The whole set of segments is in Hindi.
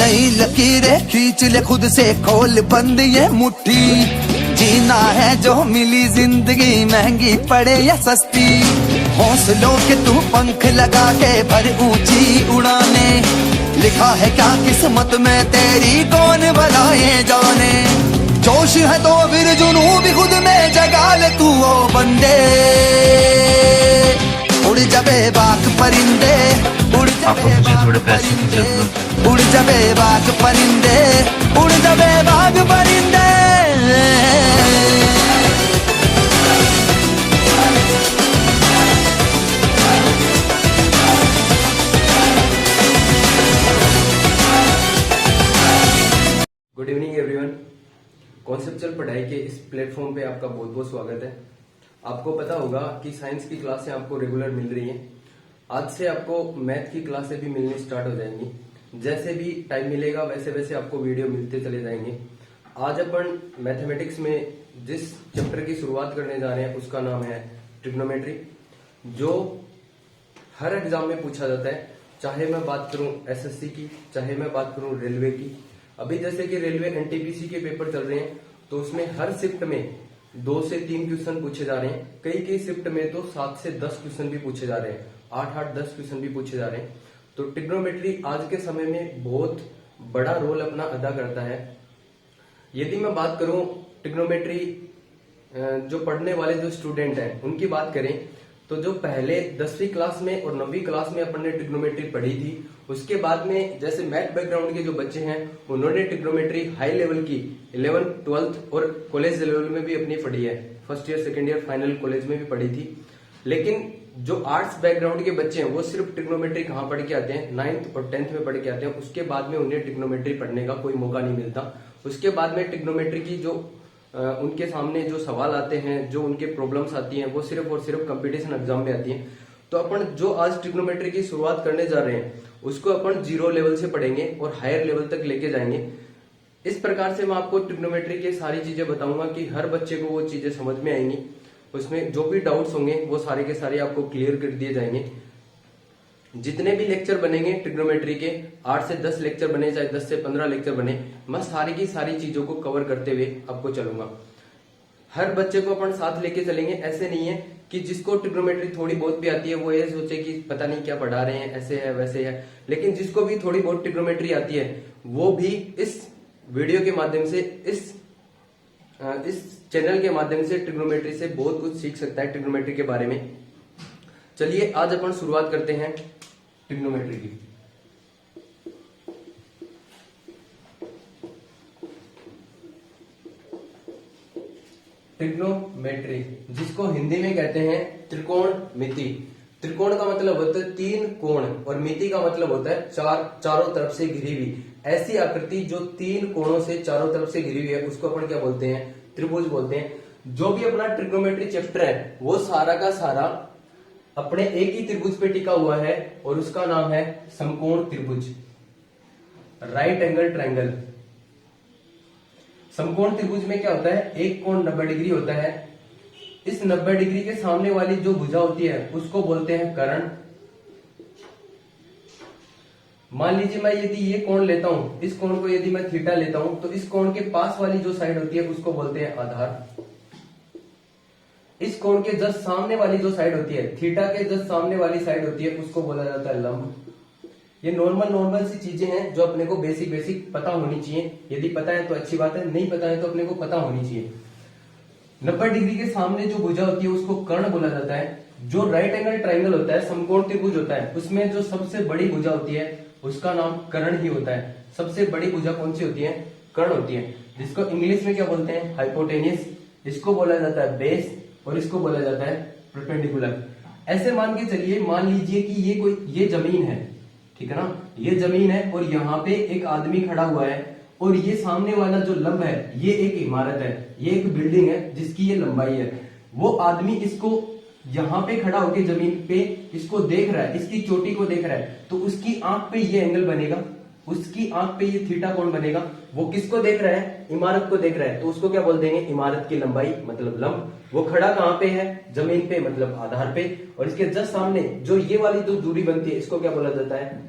नई लकीरें खींच ले खुद से, खोल बंद ये मुट्ठी। जीना है जो मिली जिंदगी, महंगी पड़े या सस्ती। हौसलों के तू पंख लगा के भर ऊंची उड़ाने। लिखा है क्या किस्मत में तेरी, कौन बनाए जाने। जोश है तो फिर जुनू भी खुद में जगा ले तू ओ बंदे। उड़ जाबे बाग परिंदे, उड़ जाबे बाग परिंदे, उड़ जाबे बाग परिंदे, उड़ जाबे बाग परिंदे। Good evening everyone. कॉन्सेप्चुअल पढ़ाई के इस प्लेटफॉर्म पे आपका बहुत बहुत स्वागत है। आपको पता होगा कि साइंस की क्लासें आपको रेगुलर मिल रही हैं। आज से आपको मैथ की क्लासें भी मिलनी स्टार्ट हो जाएंगी। जैसे भी टाइम मिलेगा वैसे वैसे आपको वीडियो मिलते चले जाएंगे। आज अपन मैथमेटिक्स में जिस चैप्टर की शुरुआत करने जा रहे हैं उसका नाम है ट्रिग्नोमेट्री, जो हर एग्जाम में पूछा जाता है। चाहे मैं बात करूं एसएससी की, चाहे मैं बात करूं रेलवे की। अभी जैसे कि रेलवे एनटीपीसी के पेपर चल रहे हैं तो उसमें हर शिफ्ट में 2 से 3 क्वेश्चन पूछे जा रहे हैं। कई शिफ्ट में तो 7 से 10 क्वेश्चन भी पूछे जा रहे हैं, 8-10 क्वेश्चन भी पूछे जा रहे हैं। तो ट्रिग्नोमेट्री आज के समय में बहुत बड़ा रोल अपना अदा करता है। यदि मैं बात करूं ट्रिग्नोमेट्री जो पढ़ने वाले जो स्टूडेंट हैं उनकी बात करें तो जो पहले 10वीं क्लास में और 9वीं क्लास में अपन ने ट्रिग्नोमेट्री पढ़ी थी, उसके बाद में जैसे मैथ बैकग्राउंड के जो बच्चे हैं उन्होंने ट्रिग्नोमेट्री हाई लेवल की 11th 12th और कॉलेज लेवल में भी अपनी पढ़ी है। First year second year final college में भी पढ़ी थी। लेकिन जो आर्ट्स बैकग्राउंड के बच्चे हैं वो सिर्फ ट्रिग्नोमेट्री कहाँ पढ़ के आते हैं, 9th और 10th में पढ़ के आते हैं। उसके बाद में उन्हें ट्रिग्नोमेट्री पढ़ने का कोई मौका नहीं मिलता। उसके बाद में ट्रिग्नोमेट्री की जो उनके सामने जो सवाल आते हैं, जो उनके प्रॉब्लम्स आती हैं, वो सिर्फ और सिर्फ कंपटीशन एग्जाम में आती हैं। तो अपन जो आज ट्रिग्नोमेट्री की शुरुआत करने जा रहे हैं उसको अपन 0 लेवल से पढ़ेंगे और हायर लेवल तक लेके जाएंगे। इस प्रकार से मैं आपको ट्रिग्नोमेट्री की सारी चीजें बताऊंगा कि हर बच्चे को वो चीजें समझ में आएंगी। उसमें जो भी डाउट्स होंगे वो सारे के सारे आपको क्लियर कर दिए जाएंगे। जितने भी लेक्चर बनेंगे ट्रिग्नोमेट्री के, 8 से 10 लेक्चर बने, चाहे 10 से 15 लेक्चर बने, मैं सारी की सारी चीजों को कवर करते हुए आपको चलूंगा। हर बच्चे को अपन साथ लेके चलेंगे। ऐसे नहीं है कि जिसको ट्रिग्नोमेट्री थोड़ी बहुत भी आती है वो ये सोचे कि पता नहीं क्या पढ़ा रहे हैं, ऐसे है वैसे है। लेकिन जिसको भी थोड़ी बहुत ट्रिग्नोमेट्री आती है वो भी इस वीडियो के माध्यम से, इस चैनल के माध्यम से ट्रिग्नोमेट्री से बहुत कुछ सीख सकता है, ट्रिग्नोमेट्री के बारे में। चलिए आज अपन शुरुआत करते हैं ट्रिग्नोमेट्री की। ट्रिग्नोमेट्री जिसको हिंदी में कहते हैं त्रिकोणमिति। त्रिकोण का मतलब होता है 3 कोण और मिति का मतलब होता है चारों तरफ से घिरी हुई ऐसी आकृति जो 3 कोणों से चारों तरफ से घिरी हुई है, उसको अपन क्या बोलते हैं, त्रिभुज बोलते हैं। जो भी अपना ट्रिग्नोमेट्री चैप्टर है वो सारा का सारा अपने एक ही त्रिभुज पे टिका हुआ है और उसका नाम है समकोण त्रिभुज, राइट एंगल ट्रायंगल। समकोण त्रिभुज में क्या होता है, एक कोण 90 डिग्री होता है। इस 90 डिग्री के सामने वाली जो भुजा होती है उसको बोलते हैं कर्ण। मान लीजिए मैं यदि ये कोण लेता हूं, इस कोण को यदि मैं थीटा लेता हूं तो इस कोण के पास वाली जो साइड होती है उसको बोलते हैं आधार। इस कोण के जस्ट सामने वाली जो साइड होती है, थीटा के जस्ट सामने वाली साइड होती है, उसको बोला जाता है लंब। ये नॉर्मल सी चीजें हैं जो अपने को बेसिक पता होनी चाहिए। यदि पता है तो अच्छी बात है, नहीं पता है तो अपने को पता होनी चाहिए। 90 डिग्री के सामने जो भुजा होती है उसको कर्ण बोला जाता है। जो राइट एंगल ट्रायंगल होता है, समकोण त्रिभुज होता है, उसमें जो सबसे बड़ी भुजा होती है उसका नाम कर्ण ही होता है। सबसे बड़ी भुजा कौन सी होती है, कर्ण होती है, जिसको इंग्लिश में क्या बोलते हैं, हाइपोटेनियस। इसको बोला जाता है बेस और इसको बोला जाता है परपेंडिकुलर। ऐसे मान के चलिए, मान लीजिए कि ये जमीन है, ठीक है ना, ये जमीन है और यहाँ पे एक आदमी खड़ा हुआ है और ये सामने वाला जो लंब है ये एक इमारत है, ये एक बिल्डिंग है जिसकी ये लंबाई है। वो आदमी इसको यहाँ पे खड़ा होकर जमीन पे इसको देख रहा है, इसकी चोटी को देख रहा है, तो उसकी आंख पे ये एंगल बनेगा, उसकी आंख पे ये थीटा कोण बनेगा। वो किसको देख रहा है, इमारत को देख रहा है, तो उसको क्या बोल देंगे, इमारत की लंबाई मतलब लंब। वो खड़ा कहाँ पे है, जमीन पे मतलब आधार पे। और इसके जस्ट सामने जो ये वाली जो दूरी बनती है इसको क्या बोला जाता है,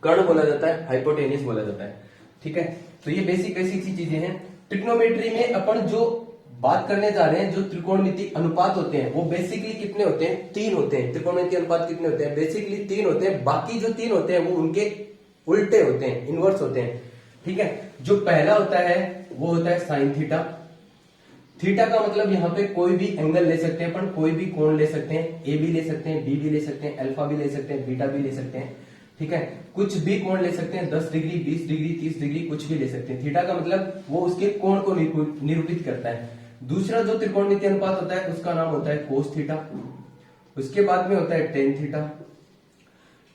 कर्ण बोला जाता है, हाइपोटेनियस बोला जाता है। ठीक है, तो ये बेसिक सी चीजें हैं। ट्रिग्नोमेट्री में अपन जो बात करने जा रहे हैं, जो त्रिकोणमिति अनुपात होते हैं वो बेसिकली कितने होते हैं? 3 होते हैं। त्रिकोणमिति अनुपात कितने होते हैं? बेसिकली 3 होते हैं। बाकी जो 3 होते हैं वो उनके उल्टे होते हैं, इनवर्स होते हैं। ठीक है, जो पहला होता है वो होता है साइन थीटा। थीटा का मतलब यहाँ पे कोई भी एंगल ले सकते हैं अपन, कोई भी कोण ले सकते हैं, ए भी ले सकते हैं, बी भी ले सकते हैं, अल्फा भी ले सकते हैं, बीटा भी ले सकते हैं। ठीक है, कुछ भी कोण ले सकते हैं, 10 डिग्री, 20 डिग्री, 30 डिग्री, कुछ भी ले सकते हैं। थीटा का मतलब वो उसके कोण को निरूपित करता है। दूसरा जो त्रिकोणमिति अनुपात होता है उसका नाम होता है कोस थीटा। उसके बाद में होता है टेन थीटा।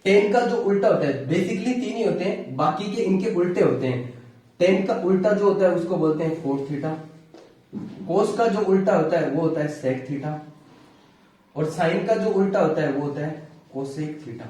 टेन का जो उल्टा होता है, बेसिकली 3 ही होते हैं, बाकी के इनके उल्टे होते हैं। टेन का उल्टा जो होता है उसको बोलते हैं कोस थीटा। कोस का जो उल्टा होता है वो होता है सेक थीटा, और साइन का जो उल्टा होता है वो होता है कोसेक थीटा।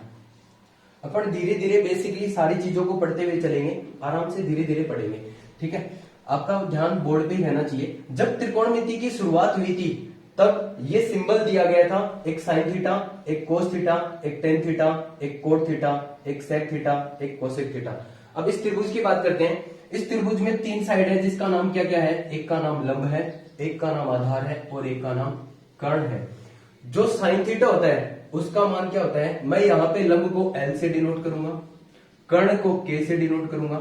अपन धीरे धीरे बेसिकली सारी चीजों को पढ़ते हुए चलेंगे, आराम से धीरे धीरे पढ़ेंगे। ठीक है, आपका ध्यान बोर्ड पे ही रहना चाहिए। जब त्रिकोणमिति की शुरुआत हुई थी तब ये सिंबल दिया गया था, एक साइन थीटा, एक कोस थीटा, एक टेन थीटा, एक कोट थीटा, एक सेक थीटा, एक कोसेक थीटा। अब इस त्रिभुज की बात करते हैं। इस त्रिभुज में 3 साइड है, जिसका नाम क्या क्या है? एक का नाम लंब है, एक का नाम आधार है, और एक का नाम कर्ण है। जो साइन थीटा होता है उसका मान क्या होता है? मैं यहाँ पे लंब को L से डिनोट करूंगा, कर्ण को K से डिनोट करूंगा,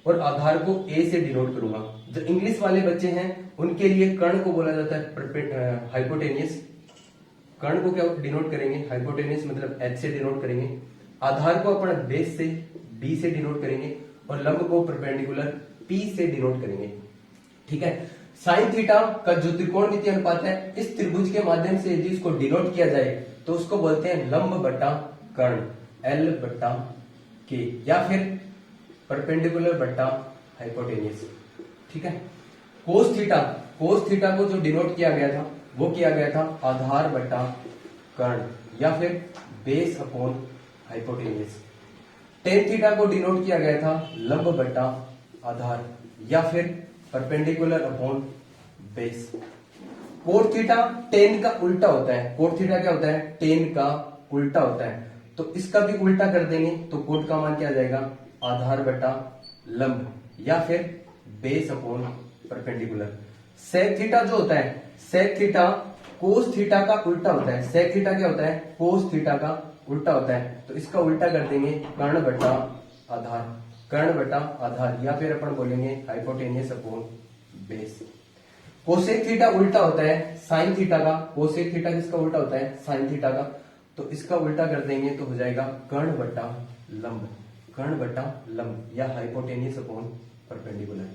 और आधार को A से डिनोट करूंगा। जो इंग्लिश वाले बच्चे हैं उनके लिए कर्ण को बोला जाता है हाइपोटेनियस। कर्ण को क्या डिनोट करेंगे? हाइपोटेनियस मतलब H से डिनोट करेंगे। आधार को अपन बेस से B से डिनोट करेंगे, और लंब को परपेंडिकुलर P से डिनोट करेंगे। ठीक है, साइन थीटा का जो त्रिकोणमिति अनुपात है, इस त्रिभुज के माध्यम से यदि इसको डिनोट किया जाए तो उसको बोलते हैं लंब बटा कर्ण, L बटा K, या फिर परपेंडिकुलर बटा हाइपोटेनियस। ठीक है, कोस थीटा को जो डिनोट किया गया था वो किया गया था आधार बटा कर्ण, या फिर base upon hypotenuse. Tan theta को डिनोट किया गया था लंब बटा आधार, या फिर perpendicular upon base. Cot theta tan का उल्टा होता है। कोट थीटा क्या होता है? टेन का उल्टा होता है, तो इसका भी उल्टा कर देंगे तो कोट का मान क्या आ जाएगा? आधार बटा लंब, या फिर base upon perpendicular. Sec theta जो होता है, सेक थीटा कोस थीटा का उल्टा होता है। सेक थीटा क्या होता है? कोस थीटा का उल्टा होता है, तो इसका उल्टा कर देंगे कर्ण बटा आधार, कर्ण बटा आधार, या फिर अपन बोलेंगे hypotenuse upon base. Cosec theta उल्टा होता है साइन थीटा का। कोसेक थीटा किसका उल्टा होता है? साइन थीटा का, तो इसका उल्टा कर देंगे तो हो जाएगा कर्ण बटा लंब, कर्ण बटा लंब, या हाइपोटेनियस अपॉन परपेंडिकुलर।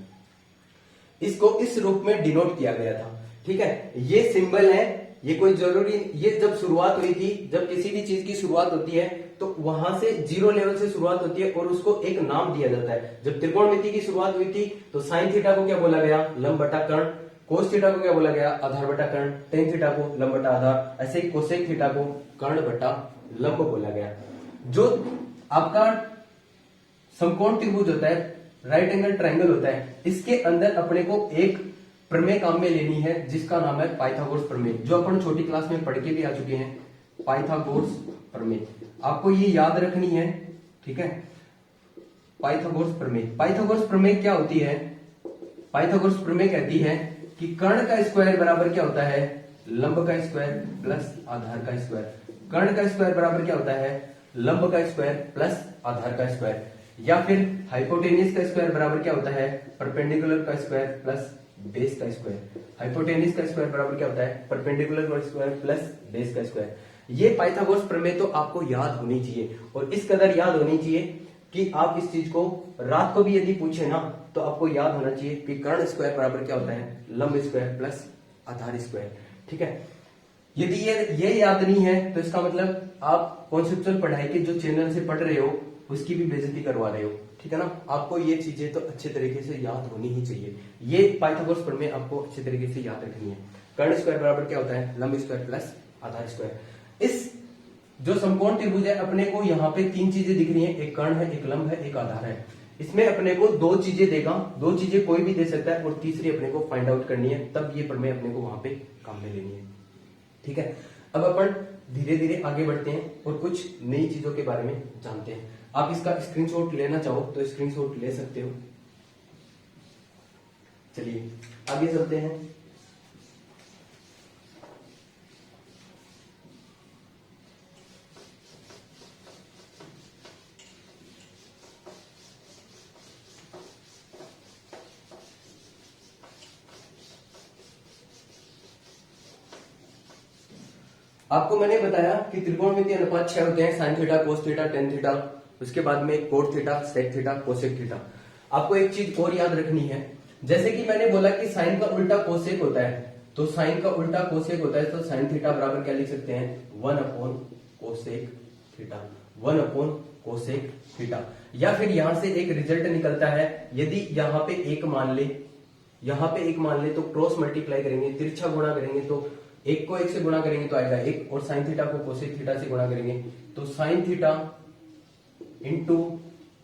इसको इस रूप में डिनोट किया गया था। ठीक है, ये सिंबल है, ये कोई जरूरी, ये जब शुरुआत हुई थी, जब किसी भी चीज की शुरुआत होती है तो वहां से 0 लेवल से शुरुआत होती है और उसको एक नाम दिया जाता है। जब त्रिकोणमिति की शुरुआत हुई थी तो साइन थीटा को क्या बोला गया? लंब बटा कर्ण। कोस थीटा को क्या बोला गया? आधार बटा कर्ण। टेन थीटा को लंब बटा आधार। ऐसे ही कोसेक थीटा को कर्ण बटा लंब बोला गया। जो आपका समकोण त्रिभुज होता है, राइट एंगल ट्रायंगल होता है, इसके अंदर अपने को एक प्रमेय काम में लेनी है जिसका नाम है पाइथागोरस प्रमेय, जो अपन छोटी क्लास में पढ़ के भी आ चुके हैं। पाइथागोरस प्रमेय आपको ये याद रखनी है। ठीक है, पाइथागोरस प्रमेय। पाइथागोरस प्रमेय क्या होती है? पाइथागोरस प्रमेय कहती है कि कर्ण का स्क्वायर बराबर क्या होता है? लंब का स्क्वायर प्लस आधार का स्क्वायर। कर्ण का स्क्वायर बराबर क्या होता है? लंब का स्क्वायर प्लस आधार का स्क्वायर। या फिर हाइपोटेनियस का स्क्वायर बराबर क्या होता है? परपेंडिकुलर का स्क्वायर प्लस बेस का स्क्वायर। हाइपोटेनियस का स्क्वायर बराबर क्या होता है? परपेंडिकुलर का स्क्वायर प्लस बेस का स्क्वायर। ये पाइथागोरस प्रमेय तो आपको याद होनी चाहिए, और इस कदर याद होनी चाहिए कि आप इस चीज को रात को भी यदि पूछे ना तो आपको याद होना चाहिए कि कर्ण स्क्वायर बराबर क्या होता है? लंब स्क्वायर प्लस आधार स्क्वायर। ठीक है, यदि ये याद नहीं है तो इसका मतलब आप कॉन्सेप्चुअल पढ़ाई के जो चैनल से पढ़ रहे हो उसकी भी बेइज्जती करवा रहे हो। ठीक है ना, आपको ये चीजें तो अच्छे तरीके से याद होनी ही चाहिए। ये पाइथागोरस प्रमेय आपको अच्छे तरीके से याद रखनी है। कर्ण स्क्वायर बराबर क्या होता है? लंब स्क्वायर प्लस आधार स्क्वायर। इस जो समकोण त्रिभुज है, अपने को यहाँ पे 3 चीजें दिख रही हैं, एक कर्ण है, एक लंब है, एक आधार है। इसमें अपने को 2 चीजें देगा, 2 चीजें कोई भी दे सकता है, और तीसरी अपने को फाइंड आउट करनी है, तब ये प्रमेय अपने को वहां पे काम में लेनी है। ठीक है, अब अपन धीरे धीरे आगे बढ़ते हैं और कुछ नई चीजों के बारे में जानते हैं। आप इसका स्क्रीनशॉट लेना चाहो तो स्क्रीनशॉट ले सकते हो। चलिए आगे चलते हैं। आपको मैंने बताया कि त्रिकोणमितीय अनुपात 6 होते हैं, sine theta, cos theta, tan theta, उसके बाद में cot theta, sec theta, cosec theta. आपको एक चीज और याद रखनी है, जैसे कि मैंने बोला कि साइन का उल्टा कोसेक होता है, तो साइन का उल्टा कोसेक होता है, तो साइन थीटा बराबर क्या लिख सकते हैं, 1 upon cosec theta, 1 upon cosec theta. या फिर यहां से एक रिजल्ट निकलता है, यदि यहाँ पे एक मान ले, यहाँ पे एक मान ले, तो क्रॉस मल्टीप्लाई करेंगे, तिरछा गुणा करेंगे, तो एक को एक से गुणा करेंगे तो आएगा एक, और साइन थीटा को कोसेक थीटा से गुणा करेंगे तो sine theta into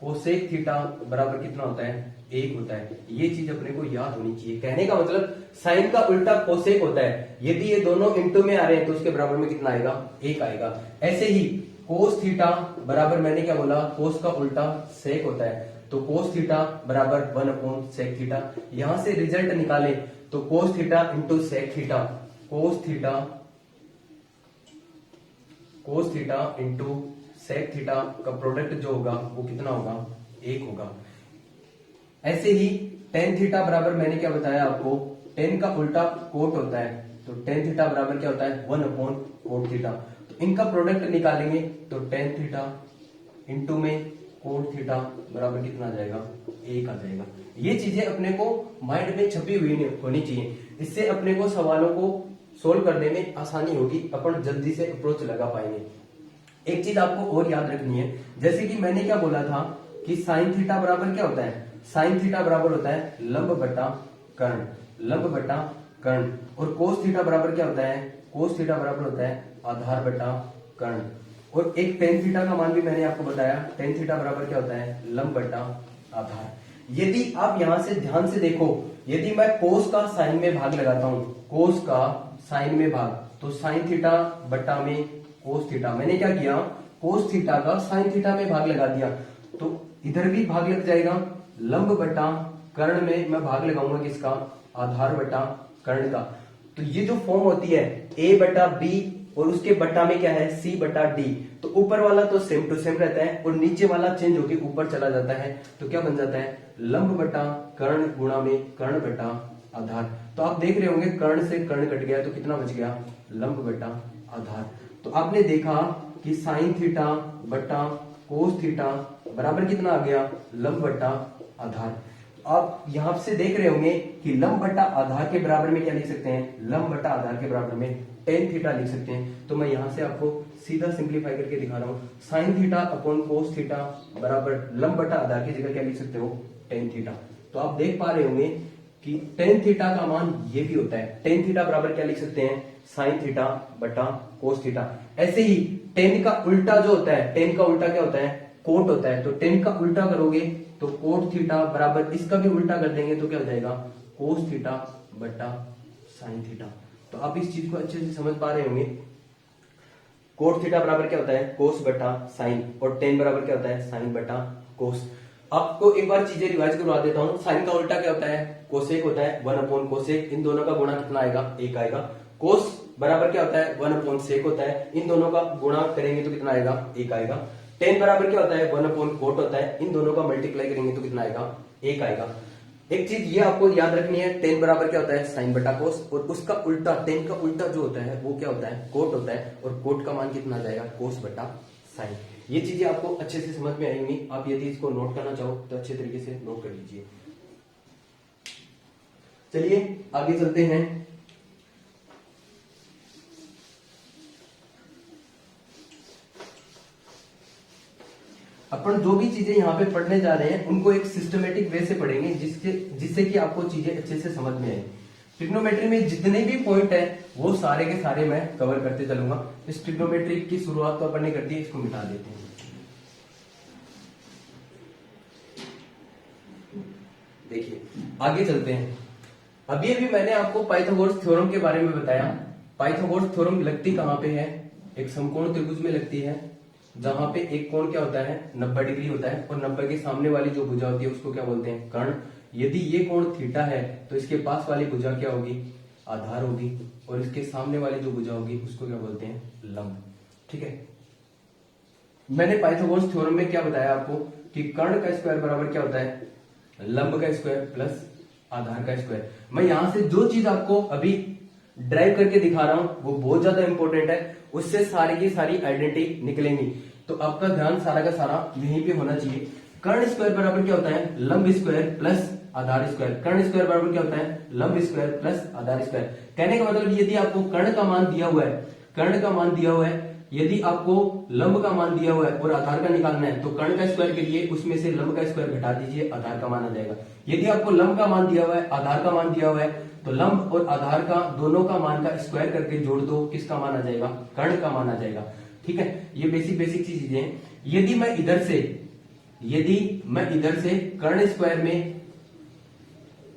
cosec theta बराबर कितना होता है, 1 होता है। ये चीज अपने को याद होनी चाहिए। कहने का मतलब साइन का उल्टा कोसेक होता है, यदि ये दोनों इंटू में आ रहे हैं तो उसके बराबर में कितना आएगा, 1 आएगा। ऐसे ही कोस थीटा बराबर, मैंने क्या बोला, कोस का उल्टा सेक होता है, तो कोस थीटा बराबर 1 अपॉन सेक थीटा। यहां से रिजल्ट निकालें तो cos theta into sec theta, cos theta into sec theta का प्रोडक्ट जो होगा वो कितना होगा, 1 होगा। ऐसे ही टेन थीटा बराबर, मैंने क्या बताया आपको, टेन का उल्टा कोट होता है, तो टेन थीटा बराबर क्या होता है, 1 अपॉन कोट थीटा। तो इनका प्रोडक्ट निकालेंगे तो टेन थीटा इंटू में कोट थीटा बराबर कितना आ जाएगा, 1 आ जाएगा। ये चीजें अपने को माइंड में छपी हुई होनी चाहिए, इससे अपने को सवालों को सोल्व करने में आसानी होगी, अपन जल्दी से अप्रोच लगा पाएंगे। एक चीज आपको और याद रखनी है, जैसे कि मैंने क्या बोला था कि साइन थीटा बराबर क्या होता है, साइन थीटा बराबर होता है लंब बटा कर्ण, लंब बटा कर्ण। और कोस थीटा बराबर क्या होता है, कोस थीटा बराबर होता है आधार बटा कर्ण। और एक टेन थीटा का मान भी मैंने आपको बताया, टेन थीटा बराबर क्या होता है, लंब बटा आधार। यदि आप यहां से ध्यान से देखो, यदि मैं कोस का साइन में भाग लगाता हूं, कोस का साइन में भाग, तो साइन थीटा बटा में कोस थीटा, मैंने क्या किया, कोस थीटा का साइन थीटा में भाग लगा दिया, तो इधर भी भाग लग जाएगा, लंब बटा कर्ण में मैं भाग लगाऊंगा किसका, आधार बटा कर्ण का। तो ये जो फॉर्म होती है a बटा बी और उसके बटा में क्या है, c बटा d, तो ऊपर वाला तो सेम टू सेम रहता है और नीचे वाला चेंज होके ऊपर चला जाता है, तो क्या बन जाता है, लंब बटा कर्ण गुणा में कर्ण बटा आधार। तो आप देख रहे होंगे कर्ण से कर्ण कट गया तो कितना बच गया, लंब बटा आधार। तो आपने देखा कि साइन थीटा बटा कोस थीटा बराबर कितना आ गया, लंब बटा आधार। आप यहां से देख रहे होंगे कि लंब बटा आधार के बराबर में क्या लिख सकते हैं, लंब बटा आधार के बराबर में टेन थीटा लिख सकते हैं। तो मैं यहां से आपको सीधा सिंप्लीफाई करके दिखा रहा हूं, sine theta upon cos theta बराबर लंब बटा आधार की जगह क्या लिख सकते हो, टेन थीटा। तो आप देख पा रहे होंगे कि टेन थीटा का मान ये भी होता है, टेन थीटा बराबर क्या लिख सकते हैं, साइन थीटा बटा कोस थीटा। ऐसे ही टेन का उल्टा जो होता है, टेन का उल्टा क्या होता है, कोट होता है, तो टेन का उल्टा करोगे तो कोट थीटा बराबर इसका भी उल्टा कर देंगे तो क्या हो जाएगा, कोस थीटा बटा साइन थीटा। तो आप इस चीज को अच्छे से समझ पा रहे होंगे, कोट थीटा बराबर क्या होता है, कोस बटा साइन, और टेन बराबर क्या होता है, साइन बटा कोस। आपको एक बार चीजें रिवाइज करवा देता हूं, साइन का उल्टा क्या होता है, कोसेक होता है, 1 अपॉन कोसेक, इन दोनों का गुणा कितना आएगा, 1 आएगा। कोस बराबर क्या होता है, 1 अपॉन सेक होता है, इन दोनों का गुणा करेंगे तो कितना आएगा, 1 आएगा। टेन बराबर क्या होता है, 1 अपॉन कोट होता है, इन दोनों का मल्टीप्लाई करेंगे तो कितना आएगा, 1 आएगा। एक चीज ये आपको याद रखनी है, टेन बराबर क्या होता है, साइन बटा कोस, और उसका उल्टा, टेन का उल्टा जो होता है वो क्या होता है, कोट होता है, और कोट का मान कितना आ जाएगा, कोस बटा साइन। ये चीजें आपको अच्छे से समझ में आएंगी। आप यदि इसको नोट करना चाहो तो अच्छे तरीके से नोट कर लीजिए। चलिए आगे चलते हैं। अपन जो भी चीजें यहाँ पे पढ़ने जा रहे हैं उनको एक सिस्टमेटिक वे से पढ़ेंगे, जिससे कि आपको चीजें अच्छे से समझ में आए। ट्रिग्नोमेट्री में जितने भी पॉइंट है वो सारे के सारे मैं कवर करते चलूंगा। इस ट्रिग्नोमेट्री की शुरुआत तो अपन ने कर दी, इसको मिटा देते हैं। देखिए आगे चलते हैं। अभी मैंने आपको पाइथागोरस थ्योरम के बारे में बताया। पाइथागोरस थ्योरम लगती कहां पे है, एक समकोण त्रिभुज में लगती है, जहां पे एक कोण क्या होता है 90 डिग्री होता है, और 90 के सामने वाली जो भुजा होती है उसको क्या बोलते हैं कर्ण। यदि ये कोण थीटा है तो इसके पास वाली भुजा क्या होगी आधार होगी, और इसके सामने वाली जो भुजा होगी उसको क्या बोलते हैं लंब। ठीक है, मैंने पाइथागोरस थ्योरम में क्या बताया आपको कि कर्ण का स्क्वायर बराबर क्या होता है लंब का स्क्वायर प्लस आधार का स्क्वायर। मैं यहां से जो चीज आपको अभी ड्राइव करके दिखा रहा हूं वो बहुत ज्यादा इंपॉर्टेंट है, उससे सारी की सारी आइडेंटिटी निकलेंगी, तो आपका ध्यान सारा का सारा यहीं पे होना चाहिए। कर्ण स्क्वायर बराबर क्या होता है लंब स्क्वायर प्लस आधार स्क्वायर। कर्ण स्क्वायर बराबर क्या होता है लंब स्क्वायर प्लस आधार स्क्वायर। कहने का मतलब यदि आपको कर्ण का मान दिया हुआ है, कर्ण का मान दिया हुआ है, यदि आपको लंब का मान दिया हुआ है और आधार का निकालना है तो कर्ण का स्क्वायर के लिए उसमें से लंब का स्क्वायर घटा दीजिए, आधार का मान आ जाएगा। यदि आपको लंब का मान दिया हुआ है आधार का मान दिया हुआ है तो लंब और आधार का दोनों का मान का स्क्वायर करके जोड़ दो, किसका मान आ जाएगा कर्ण का मान आ जाएगा। ठीक है, ये बेसिक बेसिक चीजें हैं। यदि मैं इधर से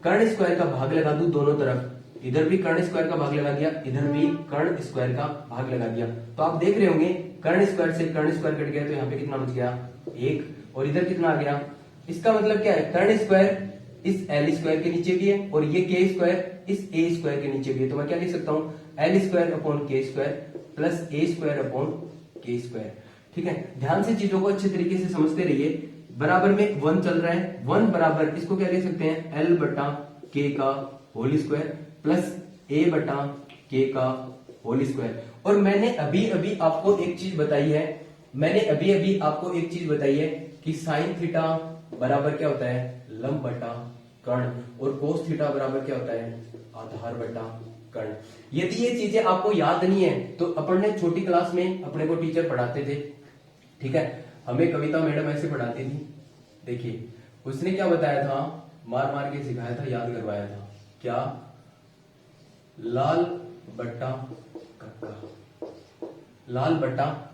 कर्ण स्क्वायर का भाग लगा दूं दोनों तरफ, इधर भी कर्ण स्क्वायर का भाग लगा दिया, इधर भी कर्ण स्क्वायर का भाग लगा दिया, तो आप देख रहे होंगे कर्ण स्क्वायर से कर्ण स्क्वायर कट गया तो यहाँ पे कितना बच गया 1, और इधर कितना आ गया। इसका मतलब क्या है कर्ण स्क्वायर इस एल स्क्वायर के नीचे भी है और ये के स्क्वायर इस ए स्क्वायर के नीचे भी है, तो मैं क्या लिख सकता हूँ एल स्क्वायर अपॉन के स्क्वायर प्लस ए स्क्वायर अपॉन के स्क्वायर। ठीक है, ध्यान से चीजों को अच्छे तरीके से समझते रहिए। बराबर में 1 चल रहा है, 1 बराबर इसको क्या लिख सकते हैं एल बटा के का होल स्क्वायर प्लस ए बटा के का होल स्क्वायर। और मैंने अभी अभी आपको एक चीज बताई है कि साइन थीटा बराबर क्या होता है लंब बटा कर्ण, और कोस थीटा बराबर क्या होता है आधार बटा कर्ण। यदि ये चीजें आपको याद नहीं है तो अपन ने छोटी क्लास में अपने को टीचर पढ़ाते थे, ठीक है, हमें कविता मैडम ऐसे पढ़ाती थी। देखिए उसने क्या बताया था, मार मार के सिखाया था, याद करवाया था, क्या लाल बट्टा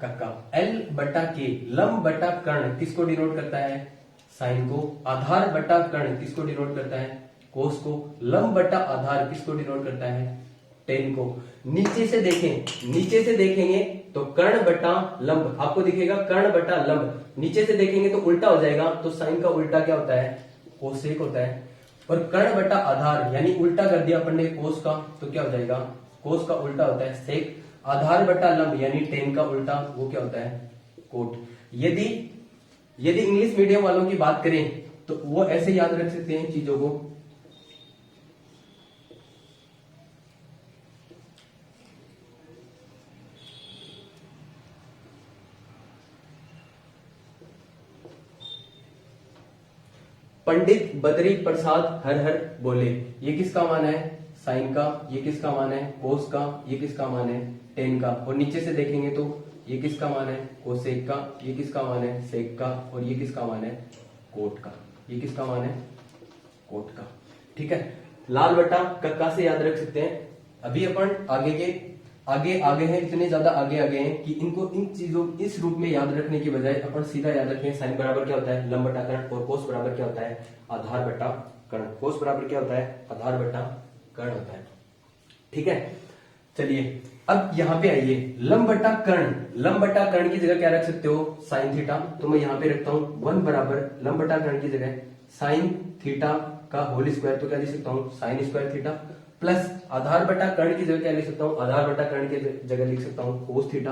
कक्का एल बट्टा के, लंब बट्टा कर्ण किसको डिनोट करता है साइन को, आधार बट्टा कर्ण किसको डिनोट करता है कोस को, लंब बट्टा आधार किसको डिनोट करता है टेन को। नीचे से देखेंगे तो कर्ण बट्टा लंब आपको दिखेगा, कर्ण बट्टा लंब, नीचे से देखेंगे तो उल्टा हो जाएगा, तो साइन का उल्टा क्या होता है कोसेक होता है, और कर्ण बट्टा आधार यानी उल्टा कर दिया अपन ने कोस का तो क्या हो जाएगा कोस का उल्टा होता है सेक, आधार बट्टा लंब यानी टेन का उल्टा वो क्या होता है कोट। यदि इंग्लिश मीडियम वालों की बात करें तो वो ऐसे याद रख सकते हैं चीजों को, पंडित बद्री प्रसाद हर हर बोले, ये किसका मान है साइन का, ये किसका मान है कोस का, ये किसका मान है टेन का, और नीचे से देखेंगे तो ये किसका मान है कोसेक का, ये किसका मान है सेक का, और ये किसका मान है कोट का, ये किसका मान है कोट का। ठीक है, लाल बट्टा कक्का से याद रख सकते हैं। अभी अपन आगे हैं, इतने ज्यादा आगे हैं कि इनको इन चीजों इस रूप में याद रखने की बजाय अपन सीधा याद रखें साइन बराबर क्या होता है लंब बटा कर्ण, और कोस बराबर क्या होता है आधार बटा कर्ण, कोस बराबर क्या होता है आधार बटा कर्ण होता है। ठीक है, चलिए अब यहाँ पे आइए, लंब बटा कर्ण की जगह क्या रख सकते हो साइन थीटा, तो मैं यहाँ पे रखता हूँ 1 बराबर लंब बटा कर्ण की जगह साइन थीटा का होल स्क्वायर, तो क्या लिख सकता हूँ साइन स्क्वायर थीटा, प्लस आधार बटा कर्ण की जगह क्या लिख सकता हूँ आधार बटा कर्ण की जगह लिख सकता हूँ कोस थीटा,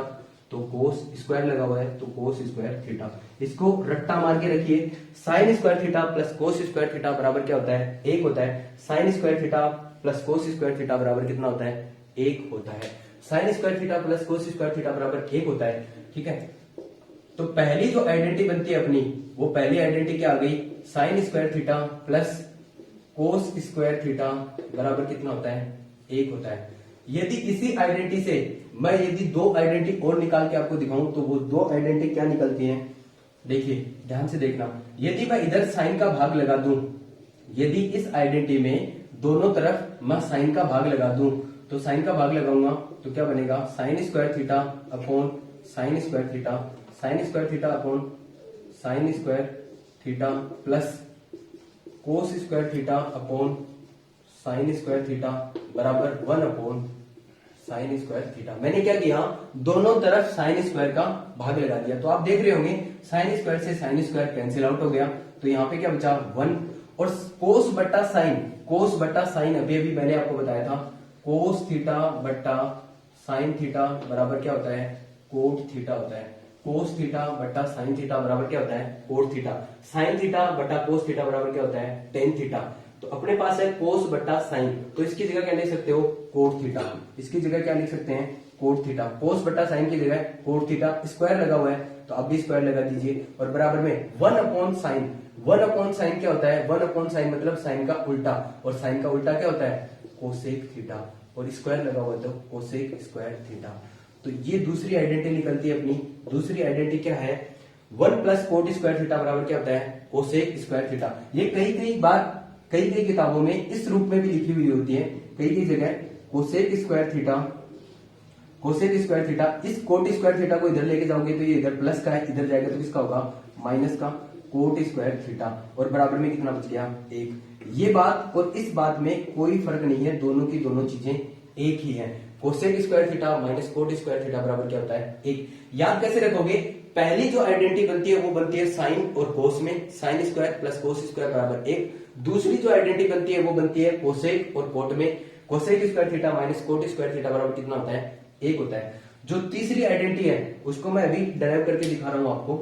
तो कोस स्क्वायर लगा हुआ है तो कोस स्क्वायर थीटा। इसको रट्टा मार के रखिए, साइन स्क्वायर थीटा प्लस कोस स्क्वायर थीटा बराबर क्या होता है 1 होता है, साइन स्क्वायर थीटा प्लस कोस स्क्वायर थीटा बराबर कितना होता है 1 होता है, साइन स्क्वायर थीटा प्लस कोस स्क्वायर थीटा बराबर 1 होता है। ठीक है, तो पहली जो आइडेंटिटी बनती है अपनी, वो पहली आइडेंटिटी क्या आ गई साइन स्क्वायर थीटा प्लस कोस स्क्वायर थीटा बराबर कितना होता है 1 होता है। यदि इसी आइडेंटिटी से मैं यदि 2 आइडेंटिटी और निकाल के आपको दिखाऊं तो वो 2 आइडेंटिटी क्या निकलती हैं, देखिए ध्यान से देखना। यदि मैं इधर साइन का भाग लगा दूं, यदि इस आइडेंटिटी में दोनों तरफ मैं साइन का भाग लगा दूं, तो साइन का भाग लगाऊंगा तो क्या बनेगा sign square theta upon sine square theta, sign square theta upon sine square theta plus कोस square theta upon sine square theta बराबर 1 अपॉन साइन स्क्वायर थीटा। मैंने क्या किया, दोनों तरफ साइन स्क्वायर का भाग लगा दिया। तो आप देख रहे होंगे साइन स्क्वायर से साइन स्क्वायर कैंसिल आउट हो गया, तो यहाँ पे क्या बचा 1, और कोस बट्टा साइन अभी अभी मैंने आपको बताया था, कोस थीटा बट्टा साइन थीटा बराबर क्या होता है, कोट थीटा होता है। कोस थीटा बट्टा साइन थीटा बराबर क्या होता है, कोट थीटा। साइन थीटा बट्टा कोस थीटा बराबर क्या होता है, टेन थीटा। तो अपने पास है कोस बट्टा साइन, तो इसकी जगह क्या लिख सकते हो, कोट थीटा। इसकी जगह क्या लिख सकते हैं, कोट थीटा। कोस बट्टा साइन की जगह कोट थीटा, स्क्वायर लगा हुआ है तो आप भी स्क्वायर लगा दीजिए, और बराबर में 1/sin। 1/sin क्या होता है, 1/sin मतलब साइन का उल्टा, और साइन का उल्टा क्या होता है, कोसेक थीटा, और स्क्वायर लगा हुआ है तो कोसेक स्क्वायर थीटा। तो ये दूसरी आइडेंटिटी निकलती है अपनी। दूसरी आइडेंटिटी क्या है, 1 प्लस कोट स्क्वायर थीटा बराबर क्या होता है, कोसेक स्क्वायर थीटा। ये कई किताबों में इस रूप में भी लिखी हुई होती है, कई जगह कोसेक स्क्वायर थीटा। इस कोट स्क्वायर थीटा को इधर लेके जाओगे तो ये इधर प्लस का है, इधर जाएगा तो किसका होगा, माइनस का, कोट स्क्वायर थीटा, और बराबर में कितना बच गया, 1। ये बात और इस बात में कोई फर्क नहीं है, दोनों की दोनों चीजें एक ही है। Cosec square theta minus cot square theta बराबर क्या होता है, 1। याद कैसे रखोगे, पहली जो आइडेंटिटी बनती है वो बनती है साइन और कोस में, sine square plus cos square बराबर 1। दूसरी जो आइडेंटिटी बनती है वो बनती है कोसेक और कोट में, cosec square theta minus cot square theta बराबर कितना होता है, 1 होता है। जो तीसरी आइडेंटिटी है उसको मैं अभी डराइव करके दिखा रहा हूं आपको।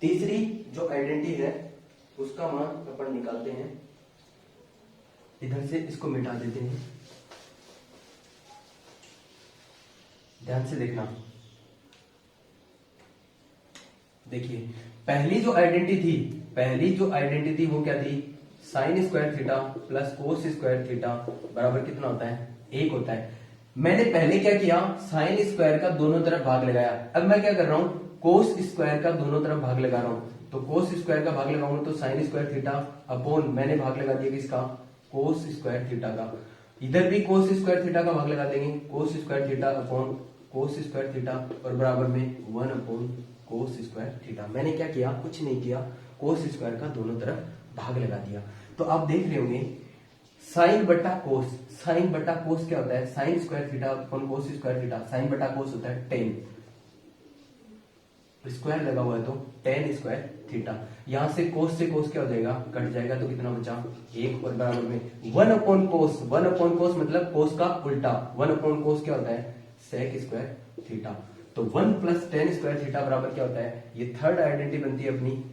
तीसरी जो आइडेंटिटी है उसका मान अपन निकालते हैं, इधर से इसको मिटा देते हैं, ध्यान से देखना। देखिए पहली जो आइडेंटिटी थी वो क्या थी, साइन स्क्वायर थीटा प्लस कोस स्क्वायर थीटा बराबर कितना होता है, 1 होता है। मैंने पहले क्या किया, साइन स्क्वायर का दोनों तरफ भाग लगाया। अब मैं क्या कर रहा हूं, कोस स्क्वायर का दोनों तरफ भाग लगा रहा हूं। तो कोस स्क्वायर का भाग लगाऊंगा तो साइन स्क्वायर थीटा अपॉन, मैंने भाग लगा दिया किसका, कोस स्क्वायर थीटा का। इधर भी कोस स्क्वायर थीटा का भाग लगा देंगे, कोस square theta upon cos square theta, और बराबर में 1 अपॉन कोस स्क्वायर थीटा। मैंने क्या किया, कुछ नहीं किया, कोस स्क्वायर का दोनों तरफ भाग लगा दिया। तो आप देख रहे होंगे साइन बटा कोस क्या होता है, sine square theta upon cos square theta. Sine बटा कोस होता है 10, स्क्वायर लगा हुआ है तो 10 स्क्वायर थीटा। यहां से कोस क्या हो जाएगा, कट जाएगा, तो कितना बचा, 1, और बराबर में 1 अपॉन कोस मतलब कोस का उल्टा, 1 अपॉन कोस क्या होता है, सेक स्क्वायर थीटा। तो 1 प्लस 10 स्क्वायर थीटा बराबर क्या होता है, ये थर्ड आइडेंटिटी बनती है अपनी,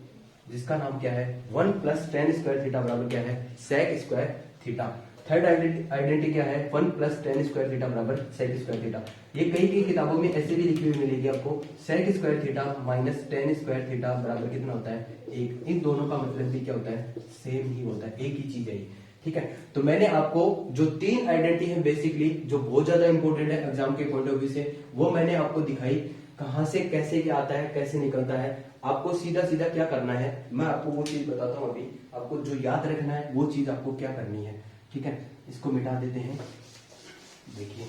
जिसका नाम क्या है, 1 प्लस 10 स्क्वायर थीटा बराबर क्या है, sec square theta. Third identity क्या है, 1 प्लस 10 स्क्वायर थीटा बराबर सेक स्क्वायर थीटा। ये कई किताबों में ऐसे भी लिखी हुई मिलेगी आपको, sec square theta minus 10 square theta बराबर कितना होता है, 1। इन दोनों का मतलब भी क्या होता है, सेम ही होता है, एक ही चीज है। ठीक है, तो मैंने आपको जो 3 आइडेंटिटी है बेसिकली, जो बहुत ज्यादा इंपॉर्टेंट है एग्जाम के पॉइंट ऑफ व्यू से, वो मैंने आपको दिखाई, कहां से कैसे क्या आता है, कैसे निकलता है। आपको सीधा क्या करना है, मैं आपको वो चीज बताता हूं अभी। आपको जो याद रखना है वो चीज आपको क्या करनी है, ठीक है। इसको मिटा देते हैं। देखिए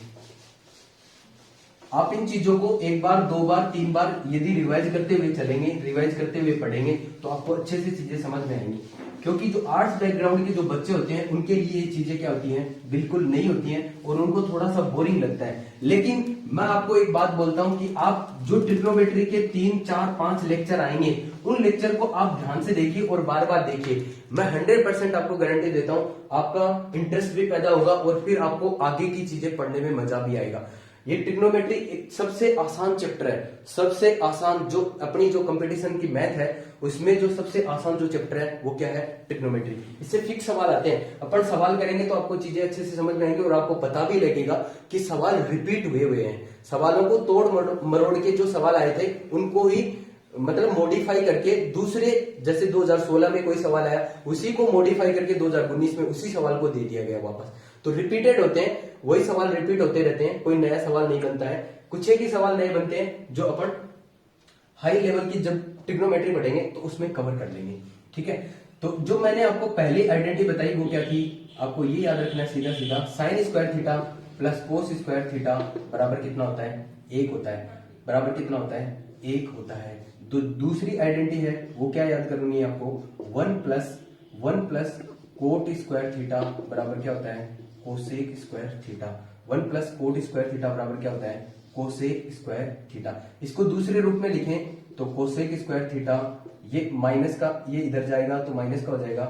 आप इन चीजों को 1 बार 2 बार 3 बार यदि रिवाइज करते हुए चलेंगे, रिवाइज करते हुए पढ़ेंगे, तो आपको अच्छे से चीजें समझ में आएंगी। क्योंकि जो आर्ट्स बैकग्राउंड के जो बच्चे होते हैं उनके लिए ये चीजें क्या होती हैं, बिल्कुल नहीं होती हैं, और उनको थोड़ा सा बोरिंग लगता है। लेकिन मैं आपको एक बात बोलता हूं कि आप जो ट्रिग्नोमेट्री के 3, 4, 5 लेक्चर आएंगे, उन लेक्चर को आप ध्यान से देखिए और बार बार देखिए। मैं 100% आपको गारंटी देता हूं, आपका इंटरेस्ट भी पैदा होगा और फिर आपको आगे की चीजें पढ़ने में मजा भी आएगा। ये ट्रिग्नोमेट्री एक सबसे आसान चैप्टर है, सबसे आसान, जो अपनी जो कंपटीशन की मैथ है उसमें जो सबसे आसान जो चैप्टर है वो क्या है, ट्रिग्नोमेट्री। इससे फिक्स सवाल आते हैं, अपन सवाल करेंगे तो आपको चीजें अच्छे से समझ में आएंगी और आपको पता भी लगेगा कि सवाल रिपीट हुए हैं। सवालों को तोड़ मरोड़ के जो सवाल आए थे उनको ही मतलब मॉडिफाई करके दूसरे, जैसे 2016 में कोई सवाल आया उसी को मॉडिफाई करके 2019 में उसी सवाल को दे दिया गया वापस। तो रिपीटेड होते हैं, वही सवाल रिपीट होते रहते हैं, कोई नया सवाल नहीं बनता है। कुछ एक ही सवाल नए बनते हैं जो अपन हाई लेवल की जब ट्रिग्नोमेट्री पढ़ेंगे तो उसमें कवर कर लेंगे। ठीक है, तो जो मैंने आपको पहली आइडेंटिटी बताई वो क्या थी, आपको ये याद रखना है सीधा साइन स्क्वायर थीटा प्लस कोस स्क्वायर थीटा बराबर कितना होता है, 1 होता है। बराबर कितना होता है, 1 होता है। तो दूसरी आइडेंटिटी है वो क्या याद करनी है आपको, 1 प्लस कोट स्क्वायर थीटा बराबर क्या होता है, cosec square theta. 1 plus coat square theta बराबर क्या होता है, कोसेक स्क्वायर थीटा। इसको दूसरे रूप में लिखें तो कोसेक स्क्वायर थीटा, ये माइनस का ये इधर जाएगा तो माइनस का हो जाएगा,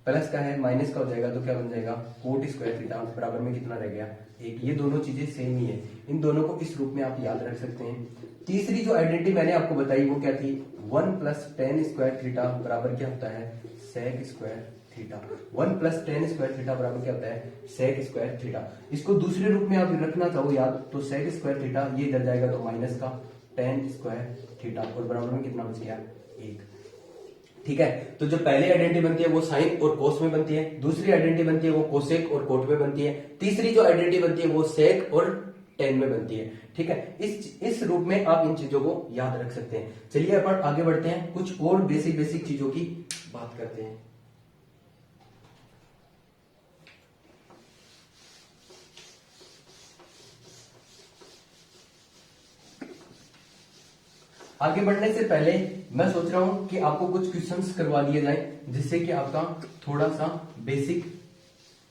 प्लस का है माइनस का हो जाएगा तो क्या बन जाएगा, कोट स्क्वायर थीटा बराबर में कितना रह गया, एक। ये दोनों चीजें सेम ही है, इन दोनों को इस रूप में आप याद रख सकते हैं। तीसरी जो आइडेंटिटी मैंने आपको बताई वो क्या थी, 1 प्लस टेन स्क्वायर थीटा बराबर क्या होता है, sec square theta. 1 plus tan square theta बराबर क्या होता है, सेक स्क्वायर थीटा। इसको दूसरे रूप में आप रखना चाहो याद तो सेक स्क्वायर थीटा, ये इधर जाएगा तो माइनस का टेन स्क्वायर थीटा और बराबर में कितना बच गया, 1। ठीक है, तो जो पहली आइडेंटिटी बनती है वो साइन और कोस में बनती है, दूसरी आइडेंटिटी बनती है वो कोसेक और कोट में बनती है, तीसरी जो आइडेंटिटी बनती है वो सेक और टेन में बनती है। ठीक है, इस रूप में आप इन चीजों को याद रख सकते हैं। चलिए अपन आगे बढ़ते हैं, कुछ और बेसिक चीजों की बात करते हैं। आगे बढ़ने से पहले मैं सोच रहा हूं कि आपको कुछ क्वेश्चंस करवा दिए जाएं, जिससे कि आपका थोड़ा सा बेसिक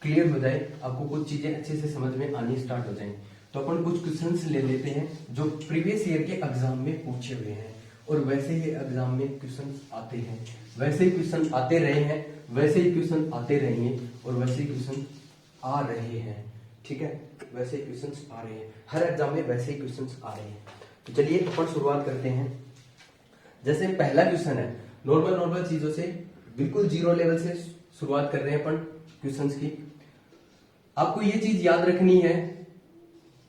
क्लियर हो जाए, आपको कुछ चीजें अच्छे से समझ में आनी स्टार्ट हो जाएं। तो अपन कुछ क्वेश्चंस ले लेते हैं जो प्रीवियस ईयर के एग्जाम में पूछे हुए हैं, और वैसे ही एग्जाम में क्वेश्चन आते हैं, वैसे ही क्वेश्चन आते रहे हैं, वैसे ही क्वेश्चन आते रहेंगे, और वैसे ही क्वेश्चन आ रहे हैं। ठीक है, वैसे ही क्वेश्चन आ रहे हैं, हर एग्जाम में वैसे ही क्वेश्चन आ रहे हैं। तो चलिए अपन शुरुआत करते हैं। जैसे पहला क्वेश्चन है, नॉर्मल चीजों से, बिल्कुल जीरो लेवल से शुरुआत कर रहे हैं अपन क्वेश्चंस की। आपको ये चीज याद रखनी है,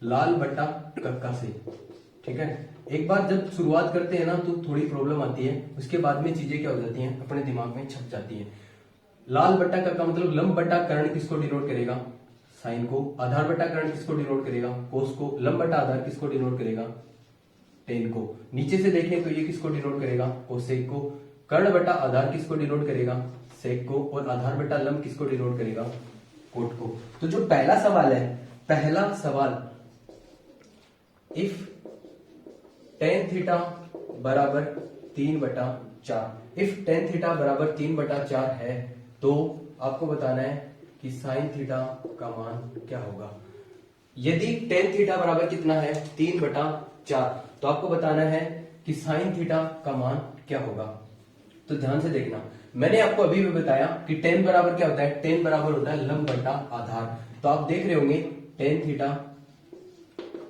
लाल बट्टा कक्का से। ठीक है, एक बार जब शुरुआत करते हैं ना तो थोड़ी प्रॉब्लम आती है, उसके बाद में चीजें क्या हो जाती हैं, अपने दिमाग में छप जाती हैं। लाल बट्टा कक्का मतलब लंब बट्टा कर्ण किसको डिनोट करेगा, साइन को। आधार बट्टा कर्ण किसको डिनोट करेगा, कोस को। लंब बट्टा आधार किसको डिनोट करेगा, टेन को। नीचे से देखें तो ये किसको डिनोट करेगा, कोसेक को। कर्ण बट्टा आधार किसको डिनोट करेगा, सेक को। और आधार बट्टा लंब किसको डिनोट करेगा, कोट को। तो जो पहला सवाल है, पहला सवाल, इफ टेन थीटा बराबर 3/4, इफ टेन थीटा बराबर 3/4 है तो आपको बताना है कि साइन थीटा का मान क्या होगा। यदि टेन थीटा बराबर कितना है, 3/4, तो आपको बताना है कि साइन थीटा का मान क्या होगा। तो ध्यान से देखना, मैंने आपको अभी भी बताया कि टेन बराबर क्या होता है, टेन बराबर होता है लंब बट्टा आधार। तो आप देख रहे होंगे टेन थीटा